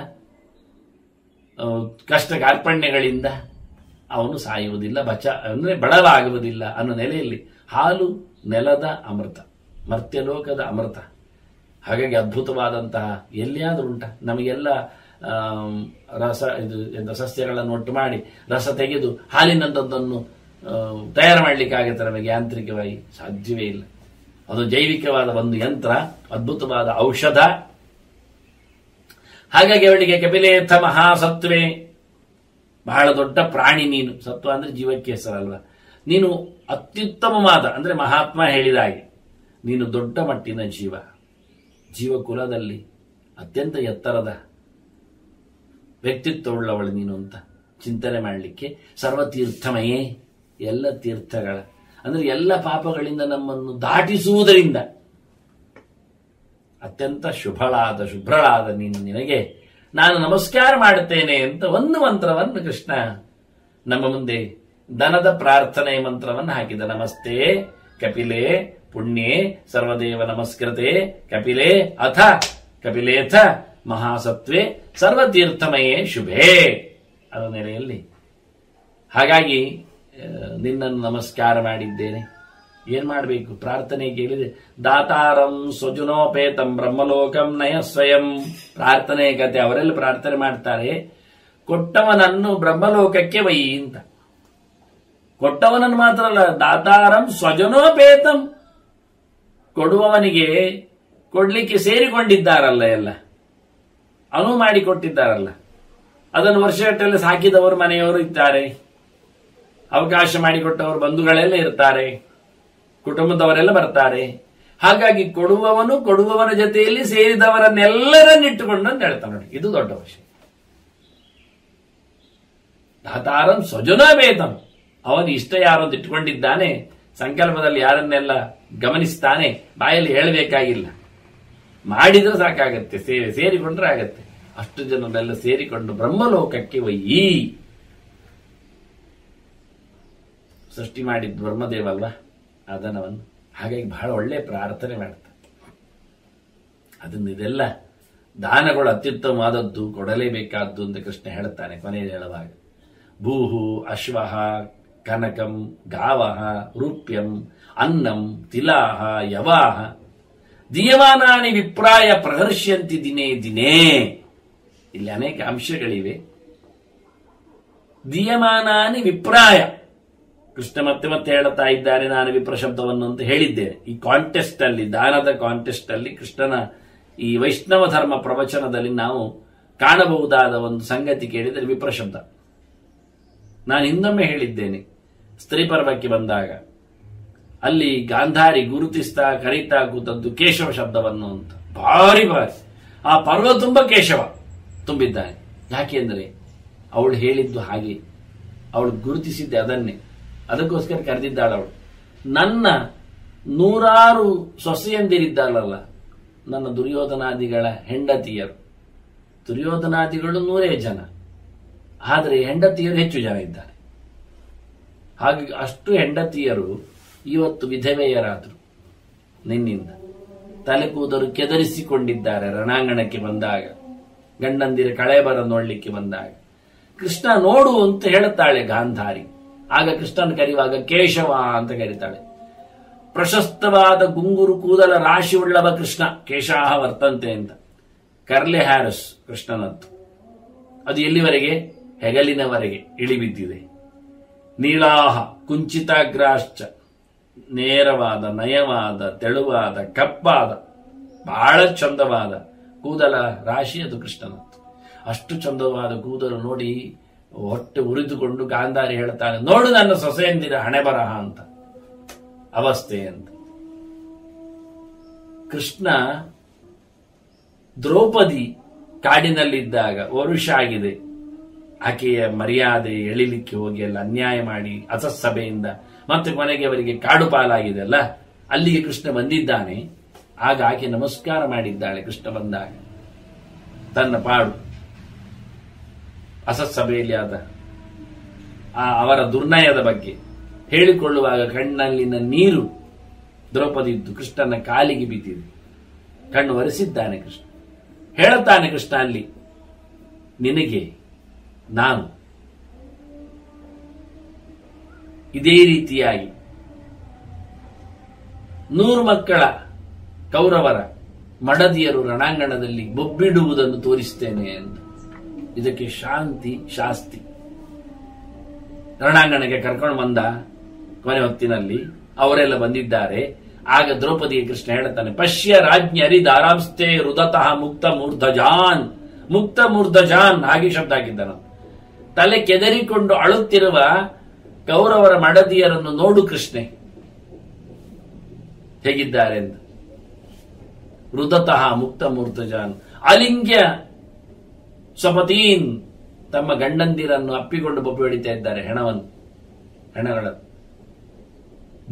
ಕಷ್ಟ ಕಾರ್ಪಣ್ಯಗಳಿಂದ ಅವನು ಸಾಯುವುದಿಲ್ಲ, ಅಂದ್ರೆ ಬಡವಾಗುವುದಿಲ್ಲ ಅನ್ನೋ ನೆಲೆಯಲ್ಲಿ ಹಾಲು ನೆಲದ ಅಮೃತ, ಮರ್ತ್ಯಲೋಕದ ಅಮೃತ. ಹಾಗಾಗಿ ಅದ್ಭುತವಾದಂತಹ ಎಲ್ಲಿಯಾದ್ರೂ ಉಂಟ? ನಮಗೆಲ್ಲ ರಸ ಇದು ಸಸ್ಯಗಳನ್ನು ಒಟ್ಟು ಮಾಡಿ ರಸ ತೆಗೆದು ಹಾಲಿನಂಥದ್ದನ್ನು ತಯಾರು ಮಾಡಲಿಕ್ಕಾಗುತ್ತೆ ನಮಗೆ ಯಾಂತ್ರಿಕವಾಗಿ? ಸಾಧ್ಯವೇ ಇಲ್ಲ. ಅದು ಜೈವಿಕವಾದ ಒಂದು ಯಂತ್ರ, ಅದ್ಭುತವಾದ ಔಷಧ. ಹಾಗಾಗಿ ಅವಳಿಗೆ ಕಪಿಲೇಥ ಮಹಾಸತ್ವೇ, ಬಹಳ ದೊಡ್ಡ ಪ್ರಾಣಿ ನೀನು. ಸತ್ವ ಅಂದ್ರೆ ಜೀವಕ್ಕೆ ಹೆಸರಲ್ವ? ನೀನು ಅತ್ಯುತ್ತಮವಾದ, ಅಂದ್ರೆ ಮಹಾತ್ಮ ಹೇಳಿದ ಹಾಗೆ ನೀನು ದೊಡ್ಡ ಮಟ್ಟಿನ ಜೀವಕುಲದಲ್ಲಿ ಅತ್ಯಂತ ಎತ್ತರದ ವ್ಯಕ್ತಿತ್ವವುಳ್ಳವಳು ನೀನು ಅಂತ ಚಿಂತನೆ ಮಾಡಲಿಕ್ಕೆ. ಸರ್ವತೀರ್ಥಮಯೇ, ಎಲ್ಲ ತೀರ್ಥಗಳ ಅಂದ್ರೆ ಎಲ್ಲ ಪಾಪಗಳಿಂದ ನಮ್ಮನ್ನು ದಾಟಿಸುವುದರಿಂದ ಅತ್ಯಂತ ಶುಭ್ರಳಾದ ನೀನು, ನಿನಗೆ ನಾನು ನಮಸ್ಕಾರ ಮಾಡುತ್ತೇನೆ ಅಂತ ಒಂದು ಮಂತ್ರವನ್ನು ಕೃಷ್ಣ ನಮ್ಮ ಮುಂದೆ ದನದ ಪ್ರಾರ್ಥನೆ ಮಂತ್ರವನ್ನು ಹಾಕಿದ. ನಮಸ್ತೆ ಕಪಿಲೆ ಪುಣ್ಯೇ ಸರ್ವದೇವ ನಮಸ್ಕೃತೆ ಕಪಿಲೆ ಅಥ ಕಪಿಲೇಥ ಮಹಾಸತ್ವೇ ಸರ್ವತೀರ್ಥಮಯೇ ಶುಭೇ ಅದರ ನೆಲೆಯಲ್ಲಿ. ಹಾಗಾಗಿ ನಿನ್ನನ್ನು ನಮಸ್ಕಾರ ಮಾಡಿದ್ದೇನೆ. ಏನ್ ಮಾಡಬೇಕು? ಪ್ರಾರ್ಥನೆ ಕೇಳಿದೆ. ದಾತಾರಂ ಸ್ವಜುನೋಪೇತಂ ಬ್ರಹ್ಮಲೋಕಂ ನಯ ಸ್ವಯಂ. ಪ್ರಾರ್ಥನೆ ಕತೆ ಅವರೆಲ್ಲ ಪ್ರಾರ್ಥನೆ ಮಾಡ್ತಾರೆ, ಕೊಟ್ಟವನನ್ನು ಬ್ರಹ್ಮಲೋಕಕ್ಕೆ ವೈ ಅಂತ. ಕೊಟ್ಟವನನ್ನು ಮಾತ್ರ ಅಲ್ಲ, ದಾತಾರಂ ಸ್ವಜನೋಪೇತಂ, ಕೊಡುವವನಿಗೆ ಕೊಡ್ಲಿಕ್ಕೆ ಸೇರಿಕೊಂಡಿದ್ದಾರಲ್ಲ, ಎಲ್ಲ ಅನುವು ಮಾಡಿಕೊಟ್ಟಿದ್ದಾರಲ್ಲ. ಅದನ್ನು ವರ್ಷಗಟ್ಟಲೆ ಸಾಕಿದವರು ಮನೆಯವರು ಇದ್ದಾರೆ, ಅವಕಾಶ ಮಾಡಿಕೊಟ್ಟವರು ಬಂಧುಗಳೆಲ್ಲ ಇರ್ತಾರೆ, ಕುಟುಂಬದವರೆಲ್ಲ ಬರ್ತಾರೆ. ಹಾಗಾಗಿ ಕೊಡುವವನ ಜೊತೆಯಲ್ಲಿ ಸೇರಿದವರನ್ನೆಲ್ಲರನ್ನಿಟ್ಟುಕೊಂಡು ಅಂತ ಹೇಳ್ತಾನೆ ನೋಡಿ. ಇದು ದೊಡ್ಡ ವಿಷಯ. ದಾತಾರಂ ಸ್ವಜನೋಪೇತಂ, ಅವನು ಇಷ್ಟ ಯಾರು ಅಂತ ಇಟ್ಟುಕೊಂಡಿದ್ದಾನೆ. ಸಂಕಲ್ಪದಲ್ಲಿ ಯಾರನ್ನೆಲ್ಲ ಗಮನಿಸ್ತಾನೆ, ಬಾಯಲ್ಲಿ ಹೇಳಬೇಕಾಗಿಲ್ಲ, ಮಾಡಿದ್ರೆ ಸಾಕಾಗತ್ತೆ, ಸೇರಿಕೊಂಡ್ರೆ ಆಗತ್ತೆ. ಅಷ್ಟು ಜನರೆಲ್ಲ ಸೇರಿಕೊಂಡು ಬ್ರಹ್ಮಲೋಕಕ್ಕೆ ಒಯ್ಯಿ. ಸೃಷ್ಟಿ ಮಾಡಿದ್ದು ಬ್ರಹ್ಮದೇವ ಅಲ್ವಾ, ಅದನ್ನವನ್ನು. ಹಾಗಾಗಿ ಬಹಳ ಒಳ್ಳೆ ಪ್ರಾರ್ಥನೆ ಮಾಡ್ತಾರೆ. ಅದನ್ನ ಇದೆಲ್ಲ ದಾನಗಳು ಅತ್ಯುತ್ತಮವಾದದ್ದು, ಕೊಡಲೇಬೇಕಾದ್ದು ಅಂತ ಕೃಷ್ಣ ಹೇಳ್ತಾನೆ ಕೊನೆಯಲ್ಲಿ ಹೇಳುವಾಗ. ಭೂಹು ಅಶ್ವಃ ಕನಕಂ ಗಾವಃ ರೂಪ್ಯಂ ಅನ್ನಂ ತಿಲಾಹ ಯವಾಹ ದೀಯಮಾನಾನಿ ವಿಪ್ರಾಯ ಪ್ರಹರ್ಷ್ಯಂತಿ ದಿನೇ ದಿನೇ. ಇಲ್ಲಿ ಅನೇಕ ಅಂಶಗಳಿವೆ. ದೀಯಮಾನಾನಿ ವಿಪ್ರಾಯ, ಕೃಷ್ಣ ಮತ್ತೆ ಮತ್ತೆ ಹೇಳುತ್ತಾ ಇದ್ದಾರೆ. ನಾನು ವಿಪ್ರ ಶಬ್ದವನ್ನು ಅಂತ ಹೇಳಿದ್ದೇನೆ. ಈ ಕಾಂಟೆಸ್ಟ್ ಅಲ್ಲಿ, ದಾನದ ಕಾಂಟೆಸ್ಟ್ ಅಲ್ಲಿ ಕೃಷ್ಣನ ಈ ವೈಷ್ಣವ ಧರ್ಮ ಪ್ರವಚನದಲ್ಲಿ ನಾವು ಕಾಣಬಹುದಾದ ಒಂದು ಸಂಗತಿ ಕೇಳಿದರೆ ವಿಪ್ರ ಶಬ್ದ. ನಾನು ಹಿಂದೊಮ್ಮೆ ಹೇಳಿದ್ದೇನೆ, ಸ್ತ್ರೀ ಪರ್ವಕ್ಕೆ ಬಂದಾಗ ಅಲ್ಲಿ ಗಾಂಧಾರಿ ಗುರುತಿಸ್ತಾ ಕರೀತಾ ಕೂತದ್ದು ಕೇಶವ ಶಬ್ದವನ್ನು ಅಂತ. ಭಾರಿ ಆ ಪರ್ವ ತುಂಬ ಕೇಶವ ತುಂಬಿದ್ದಾನೆ. ಯಾಕೆಂದ್ರೆ ಅವಳು ಹೇಳಿದ್ದು ಹಾಗೆ, ಅವಳು ಗುರುತಿಸಿದ್ದೆ ಅದನ್ನೇ, ಅದಕ್ಕೋಸ್ಕರ ಕರೆದಿದ್ದಾಳವಳು. ನನ್ನ 100 ಸೊಸೆಯಂದಿರಿದ್ದಾಳಲ್ಲ, ನನ್ನ ದುರ್ಯೋಧನಾದಿಗಳ ಹೆಂಡತಿಯರು. ದುರ್ಯೋಧನಾದಿಗಳು 100 ಜನ, ಆದರೆ ಹೆಂಡತಿಯರು ಹೆಚ್ಚು ಜನ ಇದ್ದಾರೆ. ಹಾಗೆ ಅಷ್ಟು ಹೆಂಡತಿಯರು ಇವತ್ತು ವಿಧವೆಯರಾದರು. ನಿನ್ನಿಂದ ತಲೆ ಕೂದಲು ಕೆದರಿಸಿಕೊಂಡಿದ್ದಾರೆ. ರಣಾಂಗಣಕ್ಕೆ ಬಂದಾಗ, ಗಂಡಂದಿರ ಕಳೆಬರ ನೋಡ್ಲಿಕ್ಕೆ ಬಂದಾಗ ಕೃಷ್ಣ ನೋಡು ಅಂತ ಹೇಳುತ್ತಾಳೆ ಗಾಂಧಾರಿ. ಆಗ ಕೃಷ್ಣನ ಕರೆಯುವಾಗ ಕೇಶವ ಅಂತ ಕರೀತಾಳೆ. ಪ್ರಶಸ್ತವಾದ ಗುಂಗುರು ಕೂದಲ ರಾಶಿ ಉಳ್ಳವ ಕೃಷ್ಣ, ಕೇಶಾಹ ವರ್ತಂತೆ ಅಂತ. ಕರ್ಲೆ ಹ್ಯಾರಸ್ ಕೃಷ್ಣನದ್ದು. ಅದು ಎಲ್ಲಿವರೆಗೆ? ಹೆಗಲಿನವರೆಗೆ ಇಳಿಬಿದ್ದಿದೆ. ನೀಳಾಹ ಕುಂಚಿತಾಗ್ರಾಶ್ಚ, ನೇರವಾದ ನಯವಾದ ತೆಳುವಾದ ಕಪ್ಪಾದ ಬಹಳ ಚಂದವಾದ ಕೂದಲ ರಾಶಿ ಅದು ಕೃಷ್ಣನದ್ದು. ಅಷ್ಟು ಚಂದವಾದ ಕೂದಲು ನೋಡಿ ಹೊಟ್ಟೆ ಉರಿದುಕೊಂಡು ಗಾಂಧಾರಿ ಹೇಳ್ತಾನೆ, ನೋಡು ನನ್ನ ಸೊಸೆಯಂದಿರ ಹಣೆ ಬರಹ ಅಂತ, ಅವಸ್ಥೆ ಅಂತ. ಕೃಷ್ಣ ದ್ರೌಪದಿ ಕಾಡಿನಲ್ಲಿದ್ದಾಗ ವರುಷ ಆಗಿದೆ, ಆಕೆಯ ಮರ್ಯಾದೆ ಎಳಿಲಿಕ್ಕೆ ಹೋಗಿ ಎಲ್ಲ ಅನ್ಯಾಯ ಮಾಡಿ ಅಸತ್ಸಭೆಯಿಂದ ಮತ್ತೆ ಕೊನೆಗೆ ಅವರಿಗೆ ಕಾಡು ಪಾಲಾಗಿದೆ ಅಲ್ಲ, ಅಲ್ಲಿಗೆ ಕೃಷ್ಣ ಬಂದಿದ್ದಾನೆ. ಆಗ ಆಕೆ ನಮಸ್ಕಾರ ಮಾಡಿದ್ದಾಳೆ. ಕೃಷ್ಣ ಬಂದಾಗ ತನ್ನ ಪಾಡು ಅಸತ್ಸಭೆಯಲ್ಲಿ ಆದ ಅವರ ದುರ್ನಯದ ಬಗ್ಗೆ ಹೇಳಿಕೊಳ್ಳುವಾಗ ಕಣ್ಣಲ್ಲಿನ ನೀರು ದ್ರೌಪದಿದ್ದು ಕೃಷ್ಣನ ಕಾಲಿಗೆ ಬಿದ್ದಿದೆ. ಕಣ್ಣು ಒರೆಸಿದ್ದಾನೆ ಕೃಷ್ಣ. ಹೇಳುತ್ತಾನೆ ಕೃಷ್ಣ ಅಲ್ಲಿ, ನಿನಗೆ ನಾನು ಇದೇ ರೀತಿಯಾಗಿ 100 ಮಕ್ಕಳ ಕೌರವರ ಮಡದಿಯರು ರಣಾಂಗಣದಲ್ಲಿ ಬೊಬ್ಬಿಡುವುದನ್ನು ತೋರಿಸ್ತೇನೆ ಅಂತ. ಇದಕ್ಕೆ ಶಾಸ್ತಿ ರಣಾಂಗಣಕ್ಕೆ ಕರ್ಕೊಂಡು ಬಂದ. ಕೊನೆ ಹೊತ್ತಿನಲ್ಲಿ ಅವರೆಲ್ಲ ಬಂದಿದ್ದಾರೆ. ಆಗ ದ್ರೌಪದಿಗೆ ಕೃಷ್ಣ ಹೇಳುತ್ತಾನೆ, ಪಶ್ಯ ರಾಜ್ಞರಿ ದಾರಾಂಸ್ತೆ ರುದತಃ ಮುಕ್ತ ಮೂರ್ಧಜಾನ್. ಮುಕ್ತ ಮೂರ್ಧಜಾನ್ ಹಾಗೆ ಶಬ್ದ ಹಾಕಿದ್ದಾನ. ತಲೆ ಕೆದರಿಕೊಂಡು ಅಳುತ್ತಿರುವ ಕೌರವರ ಮಡದಿಯರನ್ನು ನೋಡು ಕೃಷ್ಣೆ ಹೇಗಿದ್ದಾರೆ ಅಂತ. ರುದತಃ ಮುಕ್ತ ಮೂರ್ಧಜಾನ್ ಅಲಿಂಗ್ಯ ಸ್ವಪತೀನ್, ತಮ್ಮ ಗಂಡಂದಿರನ್ನು ಅಪ್ಪಿಕೊಂಡು ಬೊಬ್ಬೆ ಹೊಡಿತಾ ಇದ್ದಾರೆ ಹೆಣಗಳ.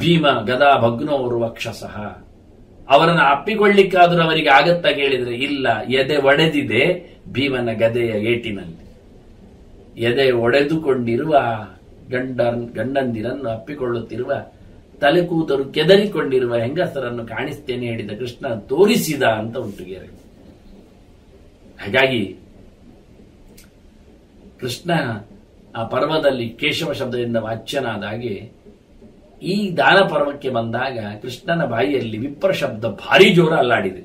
ಭೀಮ ಗದಾ ಭಗ್ನೋರು ವಕ್ಷಸಃ, ಅವರನ್ನು ಅಪ್ಪಿಕೊಳ್ಳಿಕ್ಕಾದರೂ ಅವರಿಗೆ ಆಗತ್ತ ಕೇಳಿದ್ರೆ ಇಲ್ಲ, ಎದೆ ಒಡೆದಿದೆ ಭೀಮನ ಗದೆಯ ಏಟಿನಲ್ಲಿ. ಎದೆ ಒಡೆದುಕೊಂಡಿರುವ ಗಂಡಂದಿರನ್ನು ಅಪ್ಪಿಕೊಳ್ಳುತ್ತಿರುವ ತಲೆ ಕೂತರು ಕೆದರಿಕೊಂಡಿರುವ ಹೆಂಗಸರನ್ನು ಕಾಣಿಸ್ತೇನೆ ಹೇಳಿದ ಕೃಷ್ಣ ತೋರಿಸಿದ ಅಂತ ಉಂಟು ಗೆರೆ. ಹಾಗಾಗಿ ಕೃಷ್ಣ ಆ ಪರ್ವದಲ್ಲಿ ಕೇಶವ ಶಬ್ದದಿಂದ ವಾಚ್ಯನಾದ ಹಾಗೆ ಈ ದಾನ ಪರ್ವಕ್ಕೆ ಬಂದಾಗ ಕೃಷ್ಣನ ಬಾಯಿಯಲ್ಲಿ ವಿಪ್ರ ಶಬ್ದ ಭಾರಿ ಜೋರ ಅಲ್ಲಾಡಿದೆ.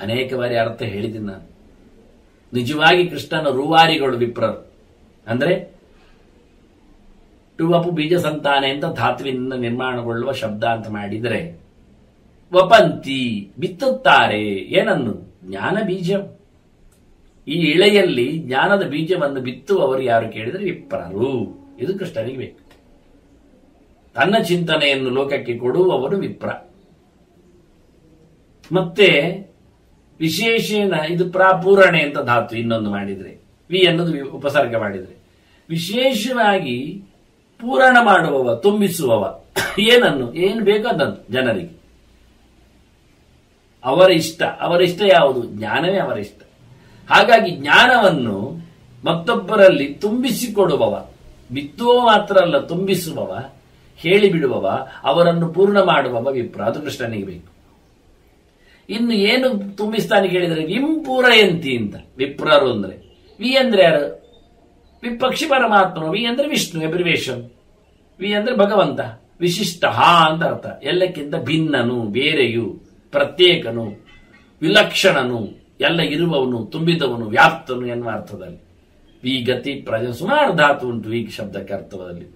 ಅನೇಕ ಬಾರಿ ಅರ್ಥ ಹೇಳಿದ್ದೀನಿ ನಾನು. ನಿಜವಾಗಿ ಕೃಷ್ಣನ ರೂವಾರಿಗಳು ವಿಪ್ರರು. ಅಂದ್ರೆ ಟುವಪು ಬೀಜ ಸಂತಾನೆ ಅಂತ ಧಾತುವಿನಿಂದ ನಿರ್ಮಾಣಗೊಳ್ಳುವ ಶಬ್ದ ಅಂತ ಮಾಡಿದರೆ, ವಪಂತಿ ಬಿತ್ತುತ್ತಾರೆ ಏನನ್ನು? ಜ್ಞಾನ ಬೀಜ. ಈ ಇಳೆಯಲ್ಲಿ ಜ್ಞಾನದ ಬೀಜವನ್ನು ಬಿತ್ತುವವರು ಯಾರು ಕೇಳಿದರೆ ವಿಪ್ರರು. ಇದು ಕೃಷ್ಣನಿಗೆ ಬೇಕು. ತನ್ನ ಚಿಂತನೆಯನ್ನು ಲೋಕಕ್ಕೆ ಕೊಡುವವರು ವಿಪ್ರ. ಮತ್ತೆ ವಿಶೇಷಣ ಇದು ಪ್ರಾಪೂರಣೆ ಅಂತ ಧಾತು ಇನ್ನೊಂದು ಮಾಡಿದ್ರೆ, ವಿ ಅನ್ನೋದು ಉಪಸರ್ಗ ಮಾಡಿದ್ರೆ, ವಿಶೇಷವಾಗಿ ಪೂರಣ ಮಾಡುವವ, ತುಂಬಿಸುವವ. ಏನನ್ನು? ಏನು ಬೇಕಾದನ್ನು ಜನರಿಗೆ. ಅವರ ಇಷ್ಟ ಯಾವುದು? ಜ್ಞಾನವೇ ಅವರ ಇಷ್ಟ. ಹಾಗಾಗಿ ಜ್ಞಾನವನ್ನು ಮತ್ತೊಬ್ಬರಲ್ಲಿ ತುಂಬಿಸಿಕೊಡುವವ, ಬಿತ್ತುವ ಮಾತ್ರ ಅಲ್ಲ, ತುಂಬಿಸುವವ, ಹೇಳಿಬಿಡುವವ, ಅವರನ್ನು ಪೂರ್ಣ ಮಾಡುವವ ವಿಪ್ರ. ಅದು ಕೃಷ್ಣನಿಗೆ ಬೇಕು. ಇನ್ನು ಏನು ತುಂಬಿಸ್ತಾನೆ ಕೇಳಿದರೆ ವಿಂಪೂರಯಂತಿ ಅಂತ ವಿಪ್ರರು ಅಂದ್ರೆ. ವಿ ಅಂದ್ರೆ ಯಾರು? ವಿಪಕ್ಷಿ ಪರಮಾತ್ಮನು. ವಿ ಅಂದ್ರೆ ವಿಷ್ಣು, ಎಬ್ರಿವೇಶನ್. ವಿ ಅಂದ್ರೆ ಭಗವಂತ, ವಿಶಿಷ್ಟ ಅಂತ ಅರ್ಥ. ಎಲ್ಲಕ್ಕಿಂತ ಭಿನ್ನನು, ಬೇರೆಯು, ಪ್ರತ್ಯೇಕನು, ವಿಲಕ್ಷಣನು, ಎಲ್ಲ ಇರುವವನು, ತುಂಬಿದವನು, ವ್ಯಾಪ್ತನು ಎನ್ನುವ ಅರ್ಥದಲ್ಲಿ. ವಿ ಗತಿ ಸುಮಾರು ಧಾತು ಉಂಟು ಈ ಶಬ್ದಕ್ಕೆ ಅರ್ಥದಲ್ಲಿ.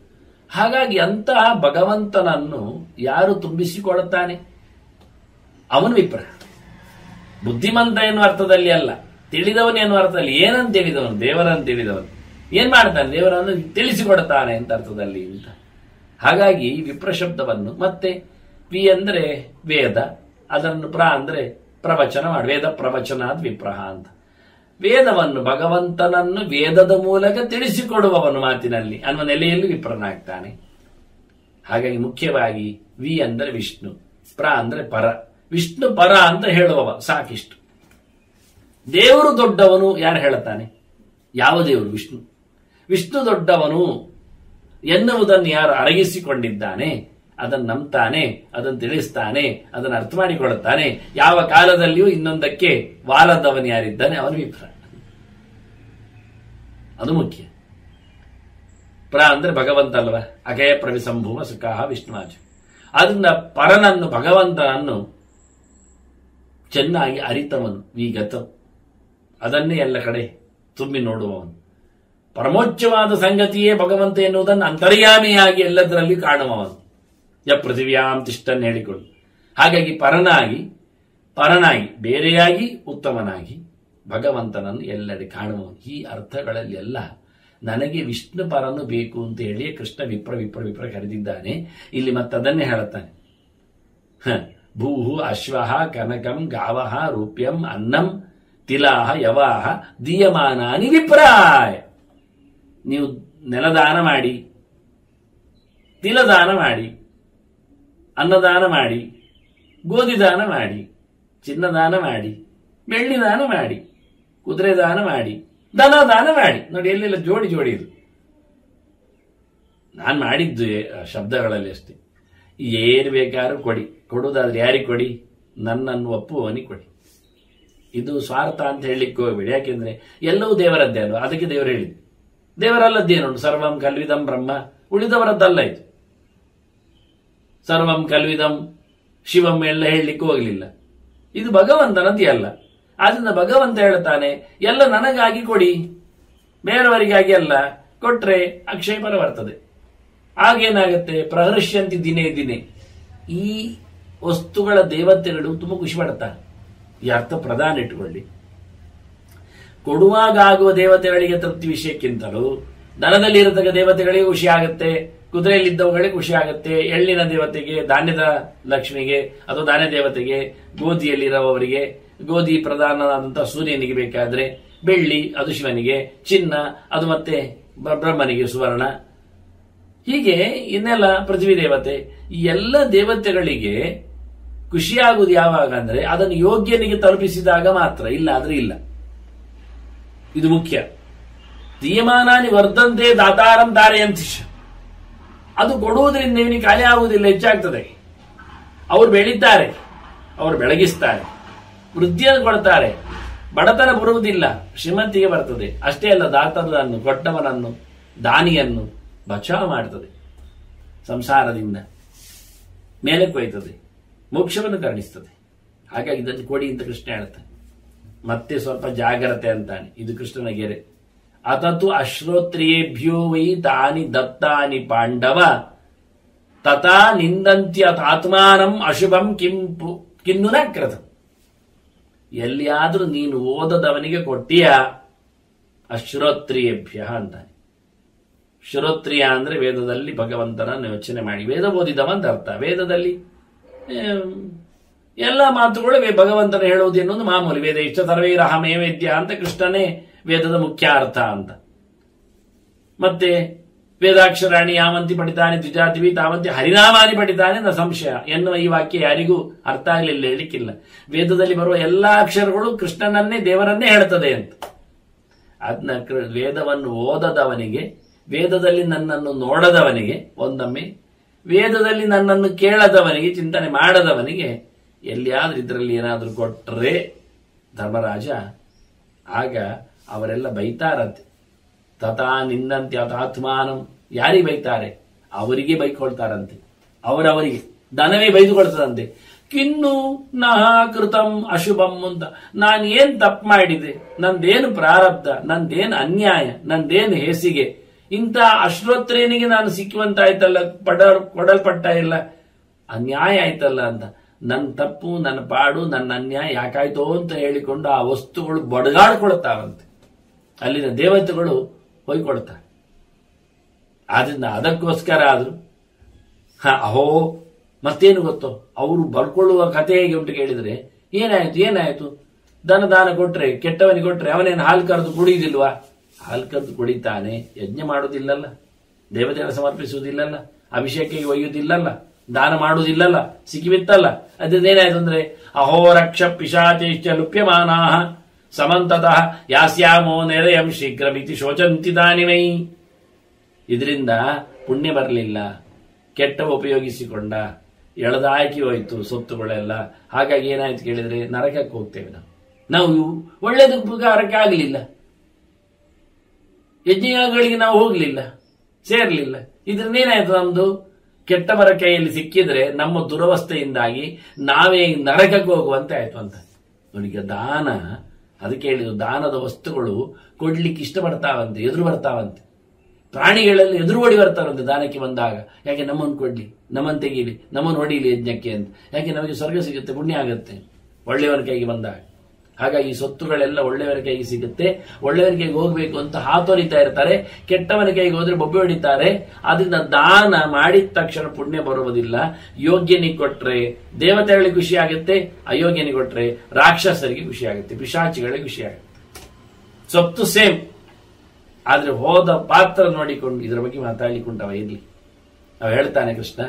ಹಾಗಾಗಿ ಅಂತಹ ಭಗವಂತನನ್ನು ಯಾರು ತುಂಬಿಸಿಕೊಳ್ಳುತ್ತಾನೆ ಅವನು ವಿಪ್ರ. ಬುದ್ಧಿಮಂತ ಎನ್ನುವ ಅರ್ಥದಲ್ಲಿ ಅಲ್ಲ, ತಿಳಿದವನು ಎನ್ನುವ ಅರ್ಥದಲ್ಲಿ. ಏನಂತ ತಿಳಿದವನು? ದೇವರನ್ನು ತಿಳಿದವನು. ಏನ್ ಮಾಡ್ತಾನೆ? ದೇವರನ್ನು ತಿಳಿಸಿಕೊಡ್ತಾನೆ ಅಂತ ಅರ್ಥದಲ್ಲಿ ಅಂತ. ಹಾಗಾಗಿ ವಿಪ್ರ ಶಬ್ದವನ್ನು ಮತ್ತೆ ವಿ ಅಂದ್ರೆ ವೇದ, ಅದನ್ನು ಅಂದ್ರೆ ಪ್ರವಚನ ಮಾಡಿ, ವೇದ ಪ್ರವಚನಾದ್ ವಿಪ್ರಹ ಅಂತ. ವೇದವನ್ನು, ಭಗವಂತನನ್ನು ವೇದದ ಮೂಲಕ ತಿಳಿಸಿಕೊಡುವವನು ಮಾತಿನಲ್ಲಿ ಅನ್ನುವ ನೆಲೆಯಲ್ಲಿ ವಿಪ್ರನಾಗ್ತಾನೆ. ಹಾಗಾಗಿ ಮುಖ್ಯವಾಗಿ ವಿ ಅಂದರೆ ವಿಷ್ಣು, ಪ್ರ ಅಂದ್ರೆ ಪರ. ವಿಷ್ಣು ಪರ ಅಂತ ಹೇಳುವವ, ಸಾಕಿಷ್ಟು. ದೇವರು ದೊಡ್ಡವನು ಯಾರು ಹೇಳುತ್ತಾನೆ? ಯಾವ ದೇವರು? ವಿಷ್ಣು. ವಿಷ್ಣು ದೊಡ್ಡವನು ಎನ್ನುವುದನ್ನು ಯಾರು ಅರಗಿಸಿಕೊಂಡಿದ್ದಾನೆ, ಅದನ್ನು ನಂಬ್ತಾನೆ, ಅದನ್ನು ತಿಳಿಸ್ತಾನೆ, ಅದನ್ನು ಅರ್ಥ ಮಾಡಿಕೊಳ್ಳುತ್ತಾನೆ, ಯಾವ ಕಾಲದಲ್ಲಿಯೂ ಇನ್ನೊಂದಕ್ಕೆ ವಾಲದವನು ಯಾರಿದ್ದಾನೆ ಅವನು ವಿಪ್ರ. ಅದು ಮುಖ್ಯ. ಪ್ರ ಅಂದ್ರೆ ಭಗವಂತ ಅಲ್ವ, ಅಗಯ ಪ್ರವಿಸಂಭುವ ಸುಖಾಹ ವಿಷ್ಣುವಾಚ. ಅದರಿಂದ ಪರನನ್ನು, ಭಗವಂತನನ್ನು ಚೆನ್ನಾಗಿ ಅರಿತವನು, ವಿಗತ, ಅದನ್ನೇ ಎಲ್ಲ ಕಡೆ ತುಂಬಿ ನೋಡುವವನು. ಪರಮೋಚ್ಚವಾದ ಸಂಗತಿಯೇ ಭಗವಂತ ಎನ್ನುವುದನ್ನು ಅಂತರ್ಯಾಮಿಯಾಗಿ ಎಲ್ಲದರಲ್ಲಿ ಕಾಣುವವನು. ಯ ಪೃಥಿವ್ಯಾಂ ತಿಷ್ಟನ್ನು ಹೇಳಿಕೊಳ್ಳು. ಹಾಗಾಗಿ ಪರನಾಗಿ ಬೇರೆಯಾಗಿ ಉತ್ತಮನಾಗಿ ಭಗವಂತನನ್ನು ಎಲ್ಲೆಡೆ ಕಾಣುವವನು. ಈ ಅರ್ಥಗಳಲ್ಲಿ ಎಲ್ಲ ನನಗೆ ವಿಷ್ಣು ಪರನು ಬೇಕು ಅಂತ ಹೇಳಿ ಕೃಷ್ಣ ವಿಪ್ರ ಕರೆದಿದ್ದಾನೆ. ಇಲ್ಲಿ ಮತ್ತದನ್ನೇ ಹೇಳುತ್ತಾನೆ. ಭೂಹು ಅಶ್ವಃ ಕನಕಂ ಗಾವಃ ರೂಪ್ಯಂ ಅನ್ನಂ ತಿಲಾಹ ಯವಾಹ ದೀಯಮಾನಾನಿ ವಿಪ್ರಾಯ. ನೀವು ನೆಲದಾನ ಮಾಡಿ, ತಿಲದಾನ ಮಾಡಿ, ಅನ್ನದಾನ ಮಾಡಿ, ಗೋಧಿ ದಾನ ಮಾಡಿ, ಚಿನ್ನ ದಾನ ಮಾಡಿ, ಬೆಳ್ಳಿ ದಾನ ಮಾಡಿ, ಕುದುರೆ ದಾನ ಮಾಡಿ, ದನ ದಾನ ಮಾಡಿ. ನೋಡಿ ಎಲ್ಲೆಲ್ಲ ಜೋಡಿ ಜೋಡಿ ಇದು. ನಾನು ಮಾಡಿದ್ದು ಶಬ್ದಗಳಲ್ಲಿ ಅಷ್ಟೇ. ಏನು ಬೇಕಾದ್ರೂ ಕೊಡಿ, ಕೊಡುವುದಾದ್ರೆ ಯಾರಿಗೆ ಕೊಡಿ? ನನ್ನನ್ನು ಒಪ್ಪುವವನಿಗೆ ಕೊಡಿ. ಇದು ಸ್ವಾರ್ಥ ಅಂತ ಹೇಳಲಿಕ್ಕೆ ಹೋಗ್ಬೇಡಿ. ಯಾಕೆಂದ್ರೆ ಎಲ್ಲವೂ ದೇವರದ್ದೇ ಅಲ್ವಾ, ಅದಕ್ಕೆ ದೇವರು ಹೇಳಿದ್ದು. ದೇವರಲ್ಲದ್ದೇನುಂಟು? ಸರ್ವಂ ಕಲ್ವಿದಂ ಬ್ರಹ್ಮ, ಉಳಿದವರದ್ದಲ್ಲ ಇದು. ಸರ್ವಂ ಕಲ್ವಿದಂ ಶಿವಂ ಎಲ್ಲ ಹೇಳಲಿಕ್ಕೆ ಹೋಗಲಿಲ್ಲ. ಇದು ಭಗವಂತನದ್ದೇ ಅಲ್ಲ. ಆದ್ರಿಂದ ಭಗವಂತ ಹೇಳ್ತಾನೆ, ಎಲ್ಲ ನನಗಾಗಿ ಕೊಡಿ, ಬೇರೆಯವರಿಗಾಗಿ ಅಲ್ಲ. ಕೊಟ್ರೆ ಅಕ್ಷಯ ಫಲ ಬರ್ತದೆ. ಆಗೇನಾಗುತ್ತೆ? ಪ್ರಹರ್ಷ್ಯಂತಿ ದಿನೇ ದಿನೇ. ಈ ವಸ್ತುಗಳ ದೇವತೆಗಳು ತುಂಬಾ ಖುಷಿ ಪಡ್ತಾರೆ. ಈ ಅರ್ಥ ಪ್ರಧಾನ ಇಟ್ಟುಕೊಳ್ಳಿ. ಕೊಡುವಾಗ ಆಗುವ ದೇವತೆಗಳಿಗೆ ತೃಪ್ತಿ ವಿಷಯಕ್ಕಿಂತಲೂ ದನದಲ್ಲಿ ಇರತಕ್ಕ ದೇವತೆಗಳಿಗೆ ಖುಷಿ ಆಗುತ್ತೆ, ಕುದುರೆಯಲ್ಲಿದ್ದವುಗಳಿಗೆ ಖುಷಿ ಆಗುತ್ತೆ, ಎಳ್ಳಿನ ದೇವತೆಗೆ, ಧಾನ್ಯದ ಲಕ್ಷ್ಮಿಗೆ ಅಥವಾ ಧಾನ್ಯ ದೇವತೆಗೆ, ಗೋಧಿಯಲ್ಲಿರುವವರಿಗೆ, ಗೋಧಿ ಪ್ರಧಾನವಾದಂತಹ ಸೂರ್ಯನಿಗೆ ಬೇಕಾದ್ರೆ, ಬೆಳ್ಳಿ ಅದು ಶಿವನಿಗೆ, ಚಿನ್ನ ಅದು ಮತ್ತೆ ಬ್ರಹ್ಮನಿಗೆ ಸುವರ್ಣ, ಹೀಗೆ ಇನ್ನೆಲ್ಲ ಪೃಥ್ವಿ ದೇವತೆ. ಈ ಎಲ್ಲ ದೇವತೆಗಳಿಗೆ ಖುಷಿಯಾಗುವುದು ಯಾವಾಗ ಅಂದ್ರೆ ಅದನ್ನು ಯೋಗ್ಯನಿಗೆ ತಲುಪಿಸಿದಾಗ ಮಾತ್ರ, ಇಲ್ಲ ಆದ್ರೆ ಇಲ್ಲ. ಇದು ಮುಖ್ಯ. ದೀಯಮಾನಾನಿ ವರ್ಧಂತೆ ದಾತಾರಂ ಧಾರಯಂತಿಷ. ಅದು ಕೊಡುವುದರಿಂದ ಇವನಿಗೆ ಖಾಲಿ ಆಗುವುದಿಲ್ಲ, ಹೆಚ್ಚಾಗ್ತದೆ. ಅವರು ಬೆಳೀತಾರೆ, ಅವರು ಬೆಳಗಿಸ್ತಾರೆ, ವೃದ್ಧಿಯನ್ನು ಕೊಡ್ತಾರೆ, ಬಡತನ ಬರುವುದಿಲ್ಲ, ಶ್ರೀಮಂತಿಗೆ ಬರ್ತದೆ. ಅಷ್ಟೇ ಅಲ್ಲ, ದಾತರನ್ನು, ಕೊಟ್ಟವನನ್ನು, ದಾನಿಯನ್ನು ಬಚಾವ್ ಮಾಡ್ತದೆ, ಸಂಸಾರದಿಂದ ಮೇಲೆ ಕೊಯ್ತದೆ, ಮೋಕ್ಷವನ್ನು ಕರುಣಿಸ್ತದೆ. ಹಾಗಾಗಿ ಇದನ್ನು ಕೊಡಿ ಅಂತ ಕೃಷ್ಣ ಹೇಳ್ತಾನೆ. ಮತ್ತೆ ಸ್ವಲ್ಪ ಜಾಗ್ರತೆ ಅಂತಾನೆ. ಇದು ಕೃಷ್ಣನ ಗೆರೆ. ಅತತು ಅಶ್ರೋತ್ರಿಯೇಭ್ಯೋ ವೈ ತಾನಿ ದತ್ತಾನಿ ಪಾಂಡವ ತಥಾ ನಿಂದಂತ್ಯ ಆತ್ಮಾನಂ ಅಶುಭಂ ಕಿನ್ನು ನ ಕೃತಂ. ಎಲ್ಲಿಯಾದ್ರೂ ನೀನು ಓದದವನಿಗೆ ಕೊಟ್ಟಿಯ ಅಶ್ರೋತ್ರಿಯೇಭ್ಯ ಅಂತಾನೆ. ಶ್ರೋತ್ರಿಯ ಅಂದ್ರೆ ವೇದದಲ್ಲಿ ಭಗವಂತನನ್ನು ಯೋಚನೆ ಮಾಡಿ ವೇದ ಓದಿದವ ಅಂತ ಅರ್ಥ. ವೇದದಲ್ಲಿ ಎಲ್ಲ ಮಾತುಗಳು ಭಗವಂತನ ಹೇಳುವುದು ಎನ್ನುವುದು ಮಾಮೂಲಿ. ವೇದ ಇಷ್ಟ ಸರ್ವೈರಹಮೇ ವೇದ್ಯ ಅಂತ ಕೃಷ್ಣನೇ ವೇದದ ಮುಖ್ಯ ಅರ್ಥ ಅಂತ. ಮತ್ತೆ ವೇದಾಕ್ಷರಾಣಿ ಯಾವಂತಿ ಪಡಿತಾನೆ ದ್ವಿಜಾತಿವಿ ತಾವಂತಿ ಹರಿನಾಮಾನಿ ಪಡಿತಾನೆ ನ ಸಂಶಯ ಎನ್ನುವ ಈ ವಾಕ್ಯ ಯಾರಿಗೂ ಅರ್ಥ ಆಗಲಿಲ್ಲ, ಹೇಳಲಿಕ್ಕಿಲ್ಲ. ವೇದದಲ್ಲಿ ಬರುವ ಎಲ್ಲಾ ಅಕ್ಷರಗಳು ಕೃಷ್ಣನನ್ನೇ, ದೇವರನ್ನೇ ಹೇಳ್ತದೆ ಅಂತ. ಅದನ್ನ ವೇದವನ್ನು ಓದದವನಿಗೆ, ವೇದದಲ್ಲಿ ನನ್ನನ್ನು ನೋಡದವನಿಗೆ, ಒಂದೊಮ್ಮೆ ವೇದದಲ್ಲಿ ನನ್ನನ್ನು ಕೇಳದವನಿಗೆ, ಚಿಂತನೆ ಮಾಡದವನಿಗೆ ಎಲ್ಲಿಯಾದ್ರೂ ಇದರಲ್ಲಿ ಏನಾದ್ರೂ ಕೊಟ್ಟರೆ ಧರ್ಮರಾಜ, ಆಗ ಅವರೆಲ್ಲ ಬೈತಾರಂತೆ. ತಥಾ ನಿಂದಂತೆ ಆತ್ಮಾನಂ. ಯಾರಿಗೆ ಬೈತಾರೆ? ಅವರಿಗೆ ಬೈಕೊಳ್ತಾರಂತೆ. ಅವರವರಿಗೆ ದನವೇ ಬೈದುಕೊಳ್ತದಂತೆ. ಕಿನ್ನು ನಹ ಕೃತಂ ಅಶುಭಂ ಅಂತ. ನಾನು ಏನ್ ತಪ್ಪು ಮಾಡಿದೆ? ನಂದೇನು ಪ್ರಾರಬ್ಧ? ನಂದೇನು ಅನ್ಯಾಯ? ನಂದೇನು ಹೇಸಿಗೆ? ಇಂಥ ಅಶ್ರೋತ್ರೇನಿಗೆ ನಾನು ಸಿಕ್ಕುವಂತಾಯ್ತಲ್ಲ, ಕೊಡಲ್ಪಟ್ಟ ಇಲ್ಲ, ಅನ್ಯಾಯ ಆಯ್ತಲ್ಲ ಅಂತ. ನನ್ನ ತಪ್ಪು, ನನ್ನ ಪಾಡು, ನನ್ನ ಅನ್ಯಾಯ ಯಾಕಾಯ್ತೋ ಅಂತ ಹೇಳಿಕೊಂಡು ಆ ವಸ್ತುಗಳು ಬಡಗಾಡ್ಕೊಳ್ತಾವಂತೆ. ಅಲ್ಲಿನ ದೇವತೆಗಳು ಹೊಯ್ಕೊಳ್ತಾರೆ. ಆದ್ರಿಂದ ಅದಕ್ಕೋಸ್ಕರ ಆದ್ರು ಅಹೋ, ಮತ್ತೇನು ಗೊತ್ತೋ, ಅವರು ಬರ್ಕೊಳ್ಳುವ ಕಥೆ ಹೇಗೆ ಉಂಟು ಕೇಳಿದ್ರೆ, ಏನಾಯ್ತು ದಾನ ಕೊಟ್ರೆ, ಕೆಟ್ಟವನಿಗೆ ಕೊಟ್ರೆ ಅವನೇನು ಹಾಲು ಕರೆದು ಕುಡಿಯುವುದಿಲ್ವಾ? ಹಾಲು ಕರೆದು ಕುಡಿತಾನೆ, ಯಜ್ಞ ಮಾಡುವುದಿಲ್ಲಲ್ಲ, ದೇವತೆಗಳ ಸಮರ್ಪಿಸುವುದಿಲ್ಲಲ್ಲ, ಅಭಿಷೇಕಕ್ಕೆ ಒಯ್ಯುವುದಿಲ್ಲಲ್ಲ, ದಾನ ಮಾಡುವುದಿಲ್ಲಲ್ಲ, ಸಿಕ್ಕಿಬಿತ್ತಲ್ಲ. ಅದೇನಾಯ್ತು ಅಂದ್ರೆ ಅಹೋ ರಕ್ಷ ಪಿಶಾಚೈಶ್ಚ ಲುಪ್ಯಮಾನಾ ಸಮಂತತಃ ಯಾಸ್ಯಾಮೋ ನೆರೆಯಂ ಶೀಘ್ರಮಿತಿ ಶೋಚಂತಿ ದಾನಿವೈ. ಇದರಿಂದ ಪುಣ್ಯ ಬರಲಿಲ್ಲ, ಕೆಟ್ಟ ಉಪಯೋಗಿಸಿಕೊಂಡ, ಎಳೆದಾಕಿ ಹೋಯ್ತು ಸೊತ್ತುಗಳೆಲ್ಲ. ಹಾಗಾಗಿ ಏನಾಯ್ತು ಕೇಳಿದ್ರೆ ನರಕಕ್ಕೆ ಹೋಗ್ತೇವೆ ನಾವು ಒಳ್ಳೇದು ಉಪಕಾರಕ್ಕೆ ಆಗಲಿಲ್ಲ, ಯಜ್ಞಗಳಿಗೆ ನಾವು ಹೋಗ್ಲಿಲ್ಲ, ಸೇರ್ಲಿಲ್ಲ. ಇದರಿಂದ ಏನಾಯ್ತು? ನಮ್ದು ಕೆಟ್ಟವರ ಕೈಯಲ್ಲಿ ಸಿಕ್ಕಿದ್ರೆ ನಮ್ಮ ದುರವಸ್ಥೆಯಿಂದಾಗಿ ನಾವೇ ನರಕಕ್ಕೆ ಹೋಗುವಂತೆ ಆಯ್ತು ಅಂತ. ನೋಡಿ, ದಾನ, ಅದಕ್ಕೆ ಹೇಳಿದ್ರು ದಾನದ ವಸ್ತುಗಳು ಕೊಡ್ಲಿಕ್ಕೆ ಇಷ್ಟಪಡ್ತಾವಂತೆ, ಎದುರು ಬರ್ತಾವಂತೆ. ಪ್ರಾಣಿಗಳಲ್ಲಿ ಎದುರು ಓಡಿ ಬರ್ತಾರಂತೆ ದಾನಕ್ಕೆ ಬಂದಾಗ. ಯಾಕೆ? ನಮ್ಮನ್ನು ಕೊಡ್ಲಿ, ನಮ್ಮನ್ನು ತೆಗೀಲಿ, ನಮ್ಮನ್ನು ಹೊಡೀಲಿ ಯಜ್ಞಕ್ಕೆ ಅಂತ. ಯಾಕೆ? ನಮಗೆ ಸ್ವರ್ಗ ಸಿಗುತ್ತೆ, ಪುಣ್ಯ ಆಗುತ್ತೆ ಒಳ್ಳೆಯವರ ಕೈಗೆ ಬಂದಾಗ. ಹಾಗಾಗಿ ಈ ಸೊತ್ತುಗಳೆಲ್ಲ ಒಳ್ಳೆಯವರ ಕೈಗೆ ಸಿಗುತ್ತೆ. ಒಳ್ಳೆಯವರ ಕೈಗೆ ಹೋಗ್ಬೇಕು ಅಂತ ಹಾತೊರಿತಾ ಇರ್ತಾರೆ, ಕೆಟ್ಟವನ ಕೈಗೆ ಹೋದ್ರೆ ಬೊಬ್ಬೆ ಹೊಡಿತಾರೆ. ಅದರಿಂದ ದಾನ ಮಾಡಿದ ತಕ್ಷಣ ಪುಣ್ಯ ಬರುವುದಿಲ್ಲ. ಯೋಗ್ಯನಿಗೆ ಕೊಟ್ರೆ ದೇವತೆಗಳಿಗೆ ಖುಷಿ ಆಗುತ್ತೆ, ಅಯೋಗ್ಯನಿಗೆ ಕೊಟ್ರೆ ರಾಕ್ಷಸರಿಗೆ ಖುಷಿ ಆಗುತ್ತೆ, ಪಿಶಾಚಿಗಳಿಗೆ ಖುಷಿ ಆಗುತ್ತೆ. ಸೊತ್ತು ಸೇಮ್, ಆದ್ರೆ ಹೋದ ಪಾತ್ರ ನೋಡಿಕೊಂಡು ಇದರ ಬಗ್ಗೆ ಮಾತಾಡ್ಲಿಕ್ಕುಂಟವ ಇರ್ಲಿ. ಅವ ಹೇಳ್ತಾನೆ ಕೃಷ್ಣ,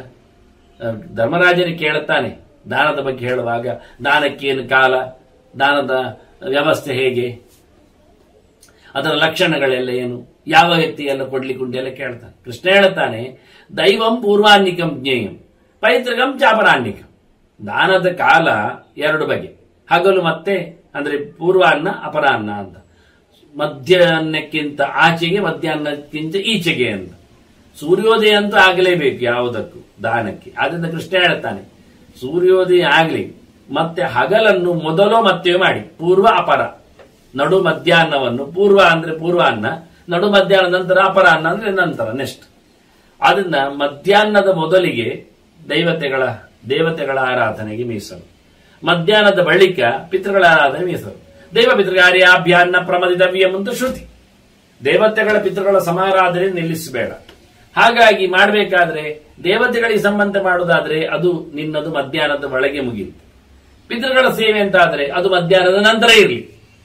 ಧರ್ಮರಾಜನಿಗೆ ಕೇಳುತ್ತಾನೆ, ದಾನದ ಬಗ್ಗೆ ಹೇಳುವಾಗ ದಾನಕ್ಕೇನು ಕಾಲ, ದಾನದ ವ್ಯವಸ್ಥೆ ಹೇಗೆ, ಅದರ ಲಕ್ಷಣಗಳೆಲ್ಲ ಏನು, ಯಾವ ವ್ಯಕ್ತಿ ಎಲ್ಲ ಕೊಡ್ಲಿಕ್ಕುಂಟು ಎಲ್ಲ ಕೇಳ್ತಾನೆ. ಕೃಷ್ಣ ಹೇಳ್ತಾನೆ, ದೈವಂ ಪೂರ್ವಾನ್ನಿಕಂ ಜ್ಞೇಯಂ ಪೈತೃಕಂ ಚಾಪರಾನ್ನಿಕಂ. ದಾನದ ಕಾಲ ಎರಡು ಬಗೆ, ಹಗಲು ಮತ್ತೆ ಅಂದ್ರೆ ಪೂರ್ವಾನ್ನ ಅಪರಾಹ್ನ ಅಂತ, ಮಧ್ಯಾಹ್ನಕ್ಕಿಂತ ಆಚೆಗೆ ಮಧ್ಯಾಹ್ನಕ್ಕಿಂತ ಈಚೆಗೆ ಅಂತ. ಸೂರ್ಯೋದಯ ಅಂತೂ ಆಗಲೇಬೇಕು ಯಾವುದಕ್ಕೂ ದಾನಕ್ಕೆ. ಆದ್ರಿಂದ ಕೃಷ್ಣ ಹೇಳ್ತಾನೆ ಸೂರ್ಯೋದಯ ಆಗ್ಲಿ, ಮತ್ತೆ ಹಗಲನ್ನು ಮೊದಲು ಮತ್ತೆ ಮಾಡಿ, ಪೂರ್ವ ಅಪರ, ನಡು ಮಧ್ಯಾಹ್ನವನ್ನು, ಪೂರ್ವ ಅಂದ್ರೆ ಪೂರ್ವಾನ್ನ, ನಡು ಮಧ್ಯಾಹ್ನ ನಂತರ ಅಪರಾಹ್ನ ಅಂದ್ರೆ ನಂತರ ನೆಕ್ಸ್ಟ್. ಆದ್ರಿಂದ ಮಧ್ಯಾಹ್ನದ ಮೊದಲಿಗೆ ದೇವತೆಗಳ ಆರಾಧನೆಗೆ ಮೀಸಲು, ಮಧ್ಯಾಹ್ನದ ಬಳಿಕ ಪಿತೃಗಳ ಆರಾಧನೆ ಮೀಸಲು. ದೈವ ಪಿತೃಕಾರ್ಯಾಭ್ಯಾನ್ನ ಪ್ರಮದಿತವ್ಯಂ ಅಂತ ಶ್ರುತಿ. ದೇವತೆಗಳ ಪಿತೃಗಳ ಸಮಾರಾಧನೆ ನಿಲ್ಲಿಸಬೇಡ. ಹಾಗಾಗಿ ಮಾಡಬೇಕಾದ್ರೆ ದೇವತೆಗಳಿಗೆ ಸಂಬಂಧ ಮಾಡುವುದಾದ್ರೆ ಅದು ನಿನ್ನದು ಮಧ್ಯಾಹ್ನದ ಒಳಗೆ ಮುಗಿಯಿತು. ಪಿತೃಗಳ ಸೇವೆ ಅಂತಾದ್ರೆ ಅದು ಮಧ್ಯಾಹ್ನದ ನಂತರ ಇರಲಿ.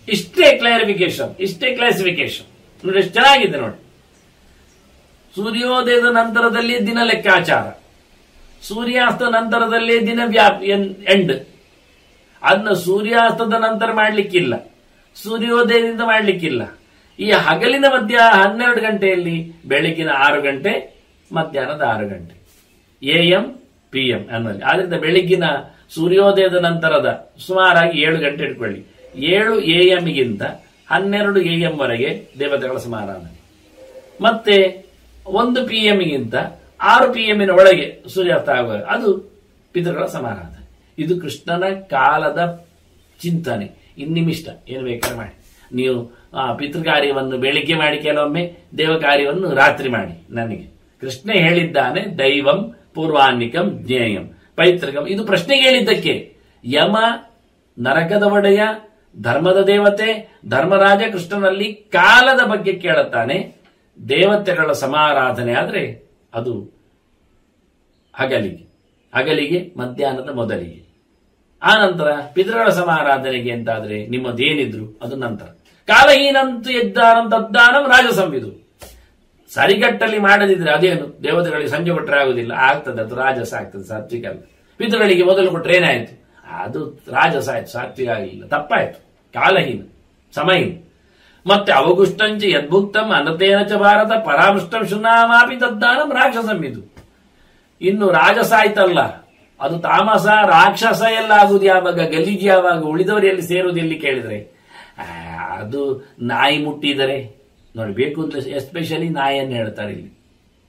ಇಷ್ಟೇ ಕ್ಲಾರಿಫಿಕೇಶನ್, ಇಷ್ಟೇ ಕ್ಲಾಸಿಫಿಕೇಶನ್ ನೋಡಿ, ಎಷ್ಟು ಚೆನ್ನಾಗಿದೆ ನೋಡಿ. ಸೂರ್ಯೋದಯದ ನಂತರದಲ್ಲಿ ದಿನ ಲೆಕ್ಕಾಚಾರ, ಸೂರ್ಯಾಸ್ತ ನಂತರದಲ್ಲಿ ದಿನ ಎಂಡ್. ಅದನ್ನ ಸೂರ್ಯಾಸ್ತದ ನಂತರ ಮಾಡ್ಲಿಕ್ಕಿಲ್ಲ, ಸೂರ್ಯೋದಯದಿಂದ ಮಾಡ್ಲಿಕ್ಕಿಲ್ಲ. ಈ ಹಗಲಿನ ಮಧ್ಯ 12 ಗಂಟೆಯಲ್ಲಿ ಬೆಳಗಿನ 6 ಗಂಟೆ, ಮಧ್ಯಾಹ್ನದ 6 ಗಂಟೆ, AM PM ಅನ್ನೋದು. ಆದ್ರಿಂದ ಬೆಳಗಿನ ಸೂರ್ಯೋದಯದ ನಂತರದ ಸುಮಾರಾಗಿ 7 ಗಂಟೆ ಇಟ್ಕೊಳ್ಳಿ. 7 AM ಗಿಂತ 12 AM ವರೆಗೆ ದೇವತೆಗಳ ಸಮಾರಾಧನೆ, ಮತ್ತೆ 1 PM ಗಿಂತ 6 PM ಒಳಗೆ ಸೂರ್ಯಾಸ್ತ ಆಗುವ ಅದು ಪಿತೃಗಳ ಸಮಾರಾಧನೆ. ಇದು ಕೃಷ್ಣನ ಕಾಲದ ಚಿಂತನೆ. ಇನ್ನಿಮಿಷ್ಟ ಏನು ಬೇಕಾದ್ರೆ ಮಾಡಿ. ನೀವು ಪಿತೃ ಕಾರ್ಯವನ್ನು ಬೆಳಿಗ್ಗೆ ಮಾಡಿ, ಕೆಲವೊಮ್ಮೆ ದೇವ ಕಾರ್ಯವನ್ನು ರಾತ್ರಿ ಮಾಡಿ. ನನಗೆ ಕೃಷ್ಣ ಹೇಳಿದ್ದಾನೆ ದೈವಂ ಪೂರ್ವಾನ್ನಿಕಂ ಜ್ಞೇಯಂ ಪೈತೃಕಂ. ಇದು ಪ್ರಶ್ನೆಗೆ ಹೇಳಿದ್ದಕ್ಕೆ ಯಮ, ನರಕದ ಒಡೆಯ, ಧರ್ಮದ ದೇವತೆ ಧರ್ಮರಾಜ ಕೃಷ್ಣನಲ್ಲಿ ಕಾಲದ ಬಗ್ಗೆ ಕೇಳುತ್ತಾನೆ. ದೇವತೆಗಳ ಸಮಾರಾಧನೆ ಆದ್ರೆ ಅದು ಹಗಲಿಗೆ ಮಧ್ಯಾಹ್ನದ ಮೊದಲಿಗೆ. ಆ ನಂತರ ಪಿತೃಗಳ ಸಮಾರಾಧನೆಗೆ ಅಂತಾದ್ರೆ ನಿಮ್ಮದೇನಿದ್ರು ಅದು ನಂತರ. ಕಾಲಹೀನಂತೂ ಯಜ್ಞಾನಂ ತದ್ದಾನಂ ರಾಜಸಂವಿದು. ಸರಿಗಟ್ಟಲ್ಲಿ ಮಾಡದಿದ್ರೆ ಅದೇನು ದೇವತೆಗಳಿಗೆ ಸಂಜೆ ಕೊಟ್ಟರೆ ಆಗುದಿಲ್ಲ, ಆಗ್ತದೆ, ಅದು ರಾಜಸ ಆಗ್ತದೆ, ಸಾತ್ವಿಕ ಅಲ್ಲ. ಪಿತೃಗಳಿಗೆ ಮೊದಲು ಕೊಟ್ಟರೆ ಏನಾಯ್ತು, ಅದು ರಾಜಸ ಆಯ್ತು, ಸಾತ್ವಿಕ ಆಗಲಿಲ್ಲ, ತಪ್ಪಾಯ್ತು, ಕಾಲಹೀನ, ಸಮಹೀನ. ಮತ್ತೆ ಅವಗುಷ್ಟಂಚ ಯದ್ಭುಕ್ತಂ ಅನತೇನ ಚ ಭಾರತ ಪರಾಮೃಷ್ಟಂ ಶುನಾಮಾಪಿ ತದ್ದಾನಂ ರಾಕ್ಷಸಂವಿದು. ಇನ್ನು ರಾಜಸ ಆಯ್ತಲ್ಲ, ಅದು ತಾಮಸ, ರಾಕ್ಷಸ ಎಲ್ಲ ಆಗುದು ಯಾವಾಗ, ಗಲೀಜು ಯಾವಾಗ, ಉಳಿದವರು ಎಲ್ಲಿ ಸೇರುವುದು ಎಲ್ಲಿ ಕೇಳಿದ್ರೆ, ಅದು ನಾಯಿ ಮುಟ್ಟಿದರೆ ನೋಡಿ, ಬೇಕು ಅಂತ ಎಸ್ಪೆಷಲಿ ನಾಯಿಯನ್ನು ಹೇಳ್ತಾರೆ ಇಲ್ಲಿ.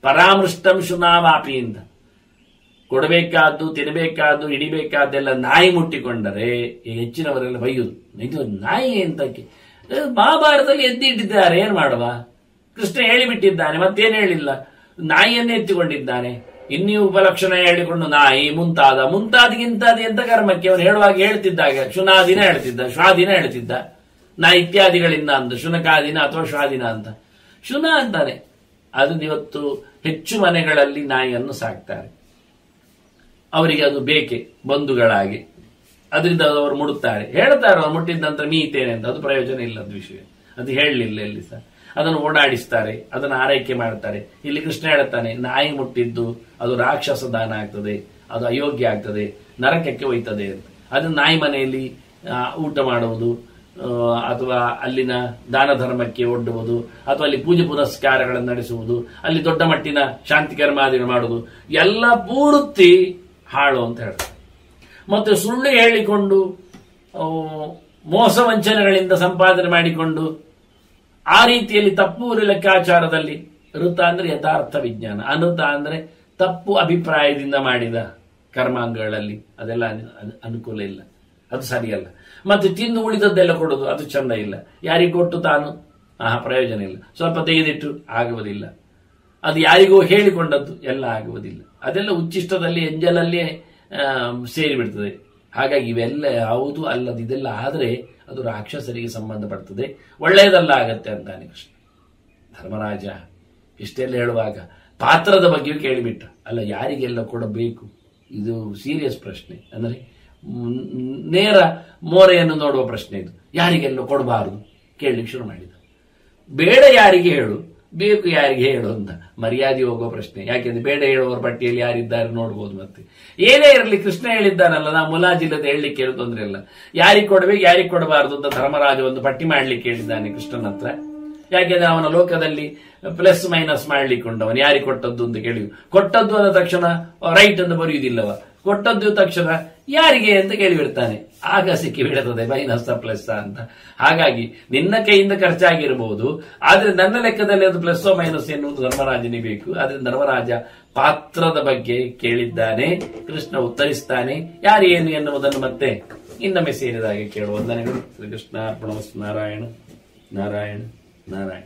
ಪರಾಮೃಷ್ಟಂ ಶುನಾವಾಪಿ ಅಂತ ಕೊಡಬೇಕಾದ್ದು, ತಿನ್ನಬೇಕಾದ್ದು, ಹಿಡಿಬೇಕಾದ್ದೆಲ್ಲ ನಾಯಿ ಮುಟ್ಟಿಕೊಂಡರೆ ಹೆಚ್ಚಿನವರೆಲ್ಲ ಬೈಯುದು, ಇದು ನಾಯಿ ಅಂತಕ್ಕೆ. ಮಹಾಭಾರತದಲ್ಲಿ ಎದ್ದಿಟ್ಟಿದ್ದಾರೆ, ಏನ್ ಮಾಡುವ, ಕೃಷ್ಣ ಹೇಳಿಬಿಟ್ಟಿದ್ದಾನೆ, ಮತ್ತೇನು ಹೇಳಿಲ್ಲ, ನಾಯಿಯನ್ನೇ ಎತ್ತಿಕೊಂಡಿದ್ದಾನೆ. ಇನ್ನೂ ಉಪಲಕ್ಷಣ ಹೇಳಿಕೊಂಡು ನಾಯಿ ಮುಂತಾದಿಗಿಂತಾದಿ ಎಂತ ಕರ್ಮಕ್ಕೆ ಅವನು ಹೇಳುವಾಗ ಹೇಳ್ತಿದ್ದಾಗ ಶುನಾದಿನ ಹೇಳ್ತಿದ್ದ, ಶ್ವಾದಿನ ಹೇಳ್ತಿದ್ದ, ನಾ ಇತ್ಯಾದಿಗಳಿಂದ ಅಂತ, ಶುನಕಾದಿನ ಅಥವಾ ಶ್ವಾದಿನ ಅಂತ. ಶುನ ಅಂತಾನೆ. ಅದು ಇವತ್ತು ಹೆಚ್ಚು ಮನೆಗಳಲ್ಲಿ ನಾಯಿಯನ್ನು ಸಾಕ್ತಾರೆ, ಅವರಿಗೆ ಅದು ಬೇಕೆ ಬಂಧುಗಳಾಗಿ, ಅದರಿಂದ ಅವರು ಮುಡುತ್ತಾರೆ, ಹೇಳ್ತಾರೆ ಅವರು ಮುಟ್ಟಿದ ನಂತರ ಮೀತೇನೆ ಅಂತ. ಅದು ಪ್ರಯೋಜನ ಇಲ್ಲದ ವಿಷಯ, ಅದು ಹೇಳಲಿಲ್ಲ ಎಲ್ಲಿ ಸಹ. ಅದನ್ನು ಓಡಾಡಿಸ್ತಾರೆ, ಅದನ್ನು ಆರೈಕೆ ಮಾಡ್ತಾರೆ. ಇಲ್ಲಿ ಕೃಷ್ಣ ಹೇಳ್ತಾನೆ ನಾಯಿ ಮುಟ್ಟಿದ್ದು ಅದು ರಾಕ್ಷಸ ದಾನ ಆಗ್ತದೆ, ಅದು ಅಯೋಗ್ಯ ಆಗ್ತದೆ, ನರಕಕ್ಕೆ ಒಯ್ತದೆ ಅಂತ. ಅದನ್ನು ನಾಯಿ ಮನೆಯಲ್ಲಿ ಊಟ ಮಾಡುವುದು, ಅಥವಾ ಅಲ್ಲಿನ ದಾನ ಧರ್ಮಕ್ಕೆ ಒಡ್ಡುವುದು, ಅಥವಾ ಅಲ್ಲಿ ಪೂಜೆ ಪುನಸ್ಕಾರಗಳನ್ನು ನಡೆಸುವುದು, ಅಲ್ಲಿ ದೊಡ್ಡ ಮಟ್ಟಿನ ಶಾಂತಿ ಕರ್ಮಾದಿಗಳು ಮಾಡುವುದು ಎಲ್ಲ ಪೂರ್ತಿ ಹಾಳು ಅಂತ ಹೇಳ್ತಾರೆ. ಮತ್ತೆ ಸುಳ್ಳು ಹೇಳಿಕೊಂಡು ಮೋಸ ವಂಚನೆಗಳಿಂದ ಸಂಪಾದನೆ ಮಾಡಿಕೊಂಡು ಆ ರೀತಿಯಲ್ಲಿ ತಪ್ಪು ಲೆಕ್ಕಾಚಾರದಲ್ಲಿ, ಋತ ಅಂದ್ರೆ ಯಥಾರ್ಥ ವಿಜ್ಞಾನ, ಅನೃತ ಅಂದ್ರೆ ತಪ್ಪು ಅಭಿಪ್ರಾಯದಿಂದ ಮಾಡಿದ ಕರ್ಮಾಂಗಗಳಲ್ಲಿ ಅದೆಲ್ಲ ಅನುಕೂಲ ಇಲ್ಲ, ಅದು ಸರಿಯಲ್ಲ. ಮತ್ತೆ ತಿಂದು ಉಳಿದದ್ದೆಲ್ಲ ಕೊಡೋದು ಅದು ಚಂದ ಇಲ್ಲ. ಯಾರಿಗೆ ಕೊಟ್ಟು ತಾನು ಪ್ರಯೋಜನ ಇಲ್ಲ, ಸ್ವಲ್ಪ ತೆಗೆದಿಟ್ಟು ಆಗುವುದಿಲ್ಲ. ಅದು ಯಾರಿಗೂ ಹೇಳಿಕೊಂಡದ್ದು ಎಲ್ಲ ಆಗುವುದಿಲ್ಲ. ಅದೆಲ್ಲ ಉಚ್ಚಿಷ್ಟದಲ್ಲಿ ಎಂಜಲಲ್ಲೇ ಸೇರಿಬಿಡ್ತದೆ. ಹಾಗಾಗಿ ಇವೆಲ್ಲ ಯಾವುದು ಅಲ್ಲದು, ಇದೆಲ್ಲ ಆದರೆ ಅದು ರಾಕ್ಷಸರಿಗೆ ಸಂಬಂಧಪಡ್ತದೆ, ಒಳ್ಳೆಯದಲ್ಲ ಆಗತ್ತೆ ಅಂತಾನೆ ಕೃಷ್ಣ. ಧರ್ಮರಾಜ ಇಷ್ಟೆಲ್ಲ ಹೇಳುವಾಗ ಪಾತ್ರದ ಬಗ್ಗೆಯೂ ಕೇಳಿಬಿಟ್ಟ. ಅಲ್ಲ, ಯಾರಿಗೆಲ್ಲ ಕೊಡಬೇಕು, ಇದು ಸೀರಿಯಸ್ ಪ್ರಶ್ನೆ. ಅಂದರೆ ನೇರ ಮೋರೆಯನ್ನು ನೋಡುವ ಪ್ರಶ್ನೆ ಇದು. ಯಾರಿಗೆಲ್ಲ ಕೊಡಬಾರದು ಕೇಳಲಿಕ್ಕೆ ಶುರು ಮಾಡಿದ. ಬೇಡ ಯಾರಿಗೆ ಹೇಳು, ಬೇಕು ಯಾರಿಗೆ ಹೇಳು ಅಂತ ಮರ್ಯಾದೆ ಹೋಗೋ ಪ್ರಶ್ನೆ. ಯಾಕೆಂದ್ರೆ ಬೇಡ ಹೇಳುವವರ ಪಟ್ಟಿಯಲ್ಲಿ ಯಾರಿದ್ದಾರೆ ನೋಡ್ಬೋದು. ಮತ್ತೆ ಏನೇ ಇರಲಿ ಕೃಷ್ಣ ಹೇಳಿದ್ದಾನಲ್ಲ, ನಾವು ಮುಲಾಜಿಲ್ಲದೆ ಹೇಳಲಿಕ್ಕೆ ಹೇಳು ತೊಂದ್ರೆ ಇಲ್ಲ. ಯಾರಿಗೆ ಕೊಡಬೇಕು ಯಾರಿಗೆ ಕೊಡಬಾರದು ಅಂತ ಧರ್ಮರಾಜ ಒಂದು ಪಟ್ಟಿ ಮಾಡ್ಲಿಕ್ಕೆ ಹೇಳಿದ್ದಾನೆ ಕೃಷ್ಣನ ಹತ್ರ. ಯಾಕೆಂದ್ರೆ ಅವನ ಲೋಕದಲ್ಲಿ ಪ್ಲಸ್ ಮೈನಸ್ ಮಾಡ್ಲಿಕ್ಕೆ ಉಂಟವನು. ಯಾರಿಗೆ ಕೊಟ್ಟದ್ದು ಅಂತ ಕೇಳಿ, ಕೊಟ್ಟದ್ದು ಅಂದ ತಕ್ಷಣ ರೈಟ್ ಅಂತ ಬರೆಯುವುದಿಲ್ಲವ, ಕೊಟ್ಟದ್ದು ತಕ್ಷಣ ಯಾರಿಗೆ ಅಂತ ಕೇಳಿಬಿಡ್ತಾನೆ. ಆಗ ಸಿಕ್ಕಿ ಬಿಡುತ್ತದೆ ಮೈನಸ್ ಪ್ಲಸ್ ಅಂತ. ಹಾಗಾಗಿ ನಿನ್ನ ಕೈಯಿಂದ ಖರ್ಚಾಗಿರಬಹುದು, ಆದ್ರೆ ನನ್ನ ಲೆಕ್ಕದಲ್ಲಿ ಅದು ಪ್ಲಸ್ ಮೈನಸ್ ಎನ್ನುವುದು ಧರ್ಮರಾಜನಿಗೆ ಬೇಕು. ಆದ್ರೆ ಧರ್ಮರಾಜ ಪಾತ್ರದ ಬಗ್ಗೆ ಕೇಳಿದ್ದಾನೆ, ಕೃಷ್ಣ ಉತ್ತರಿಸ್ತಾನೆ. ಯಾರೇನು ಎನ್ನುವುದನ್ನು ಮತ್ತೆ ಇನ್ನೊಮ್ಮೆ ಸೇರಿದಾಗೆ ಕೇಳುವ ವಂದನೆಗಳು. ಶ್ರೀಕೃಷ್ಣ ಅರ್ಪಣಮಸ್ತು. ನಾರಾಯಣ ನಾರಾಯಣ ನಾರಾಯಣ.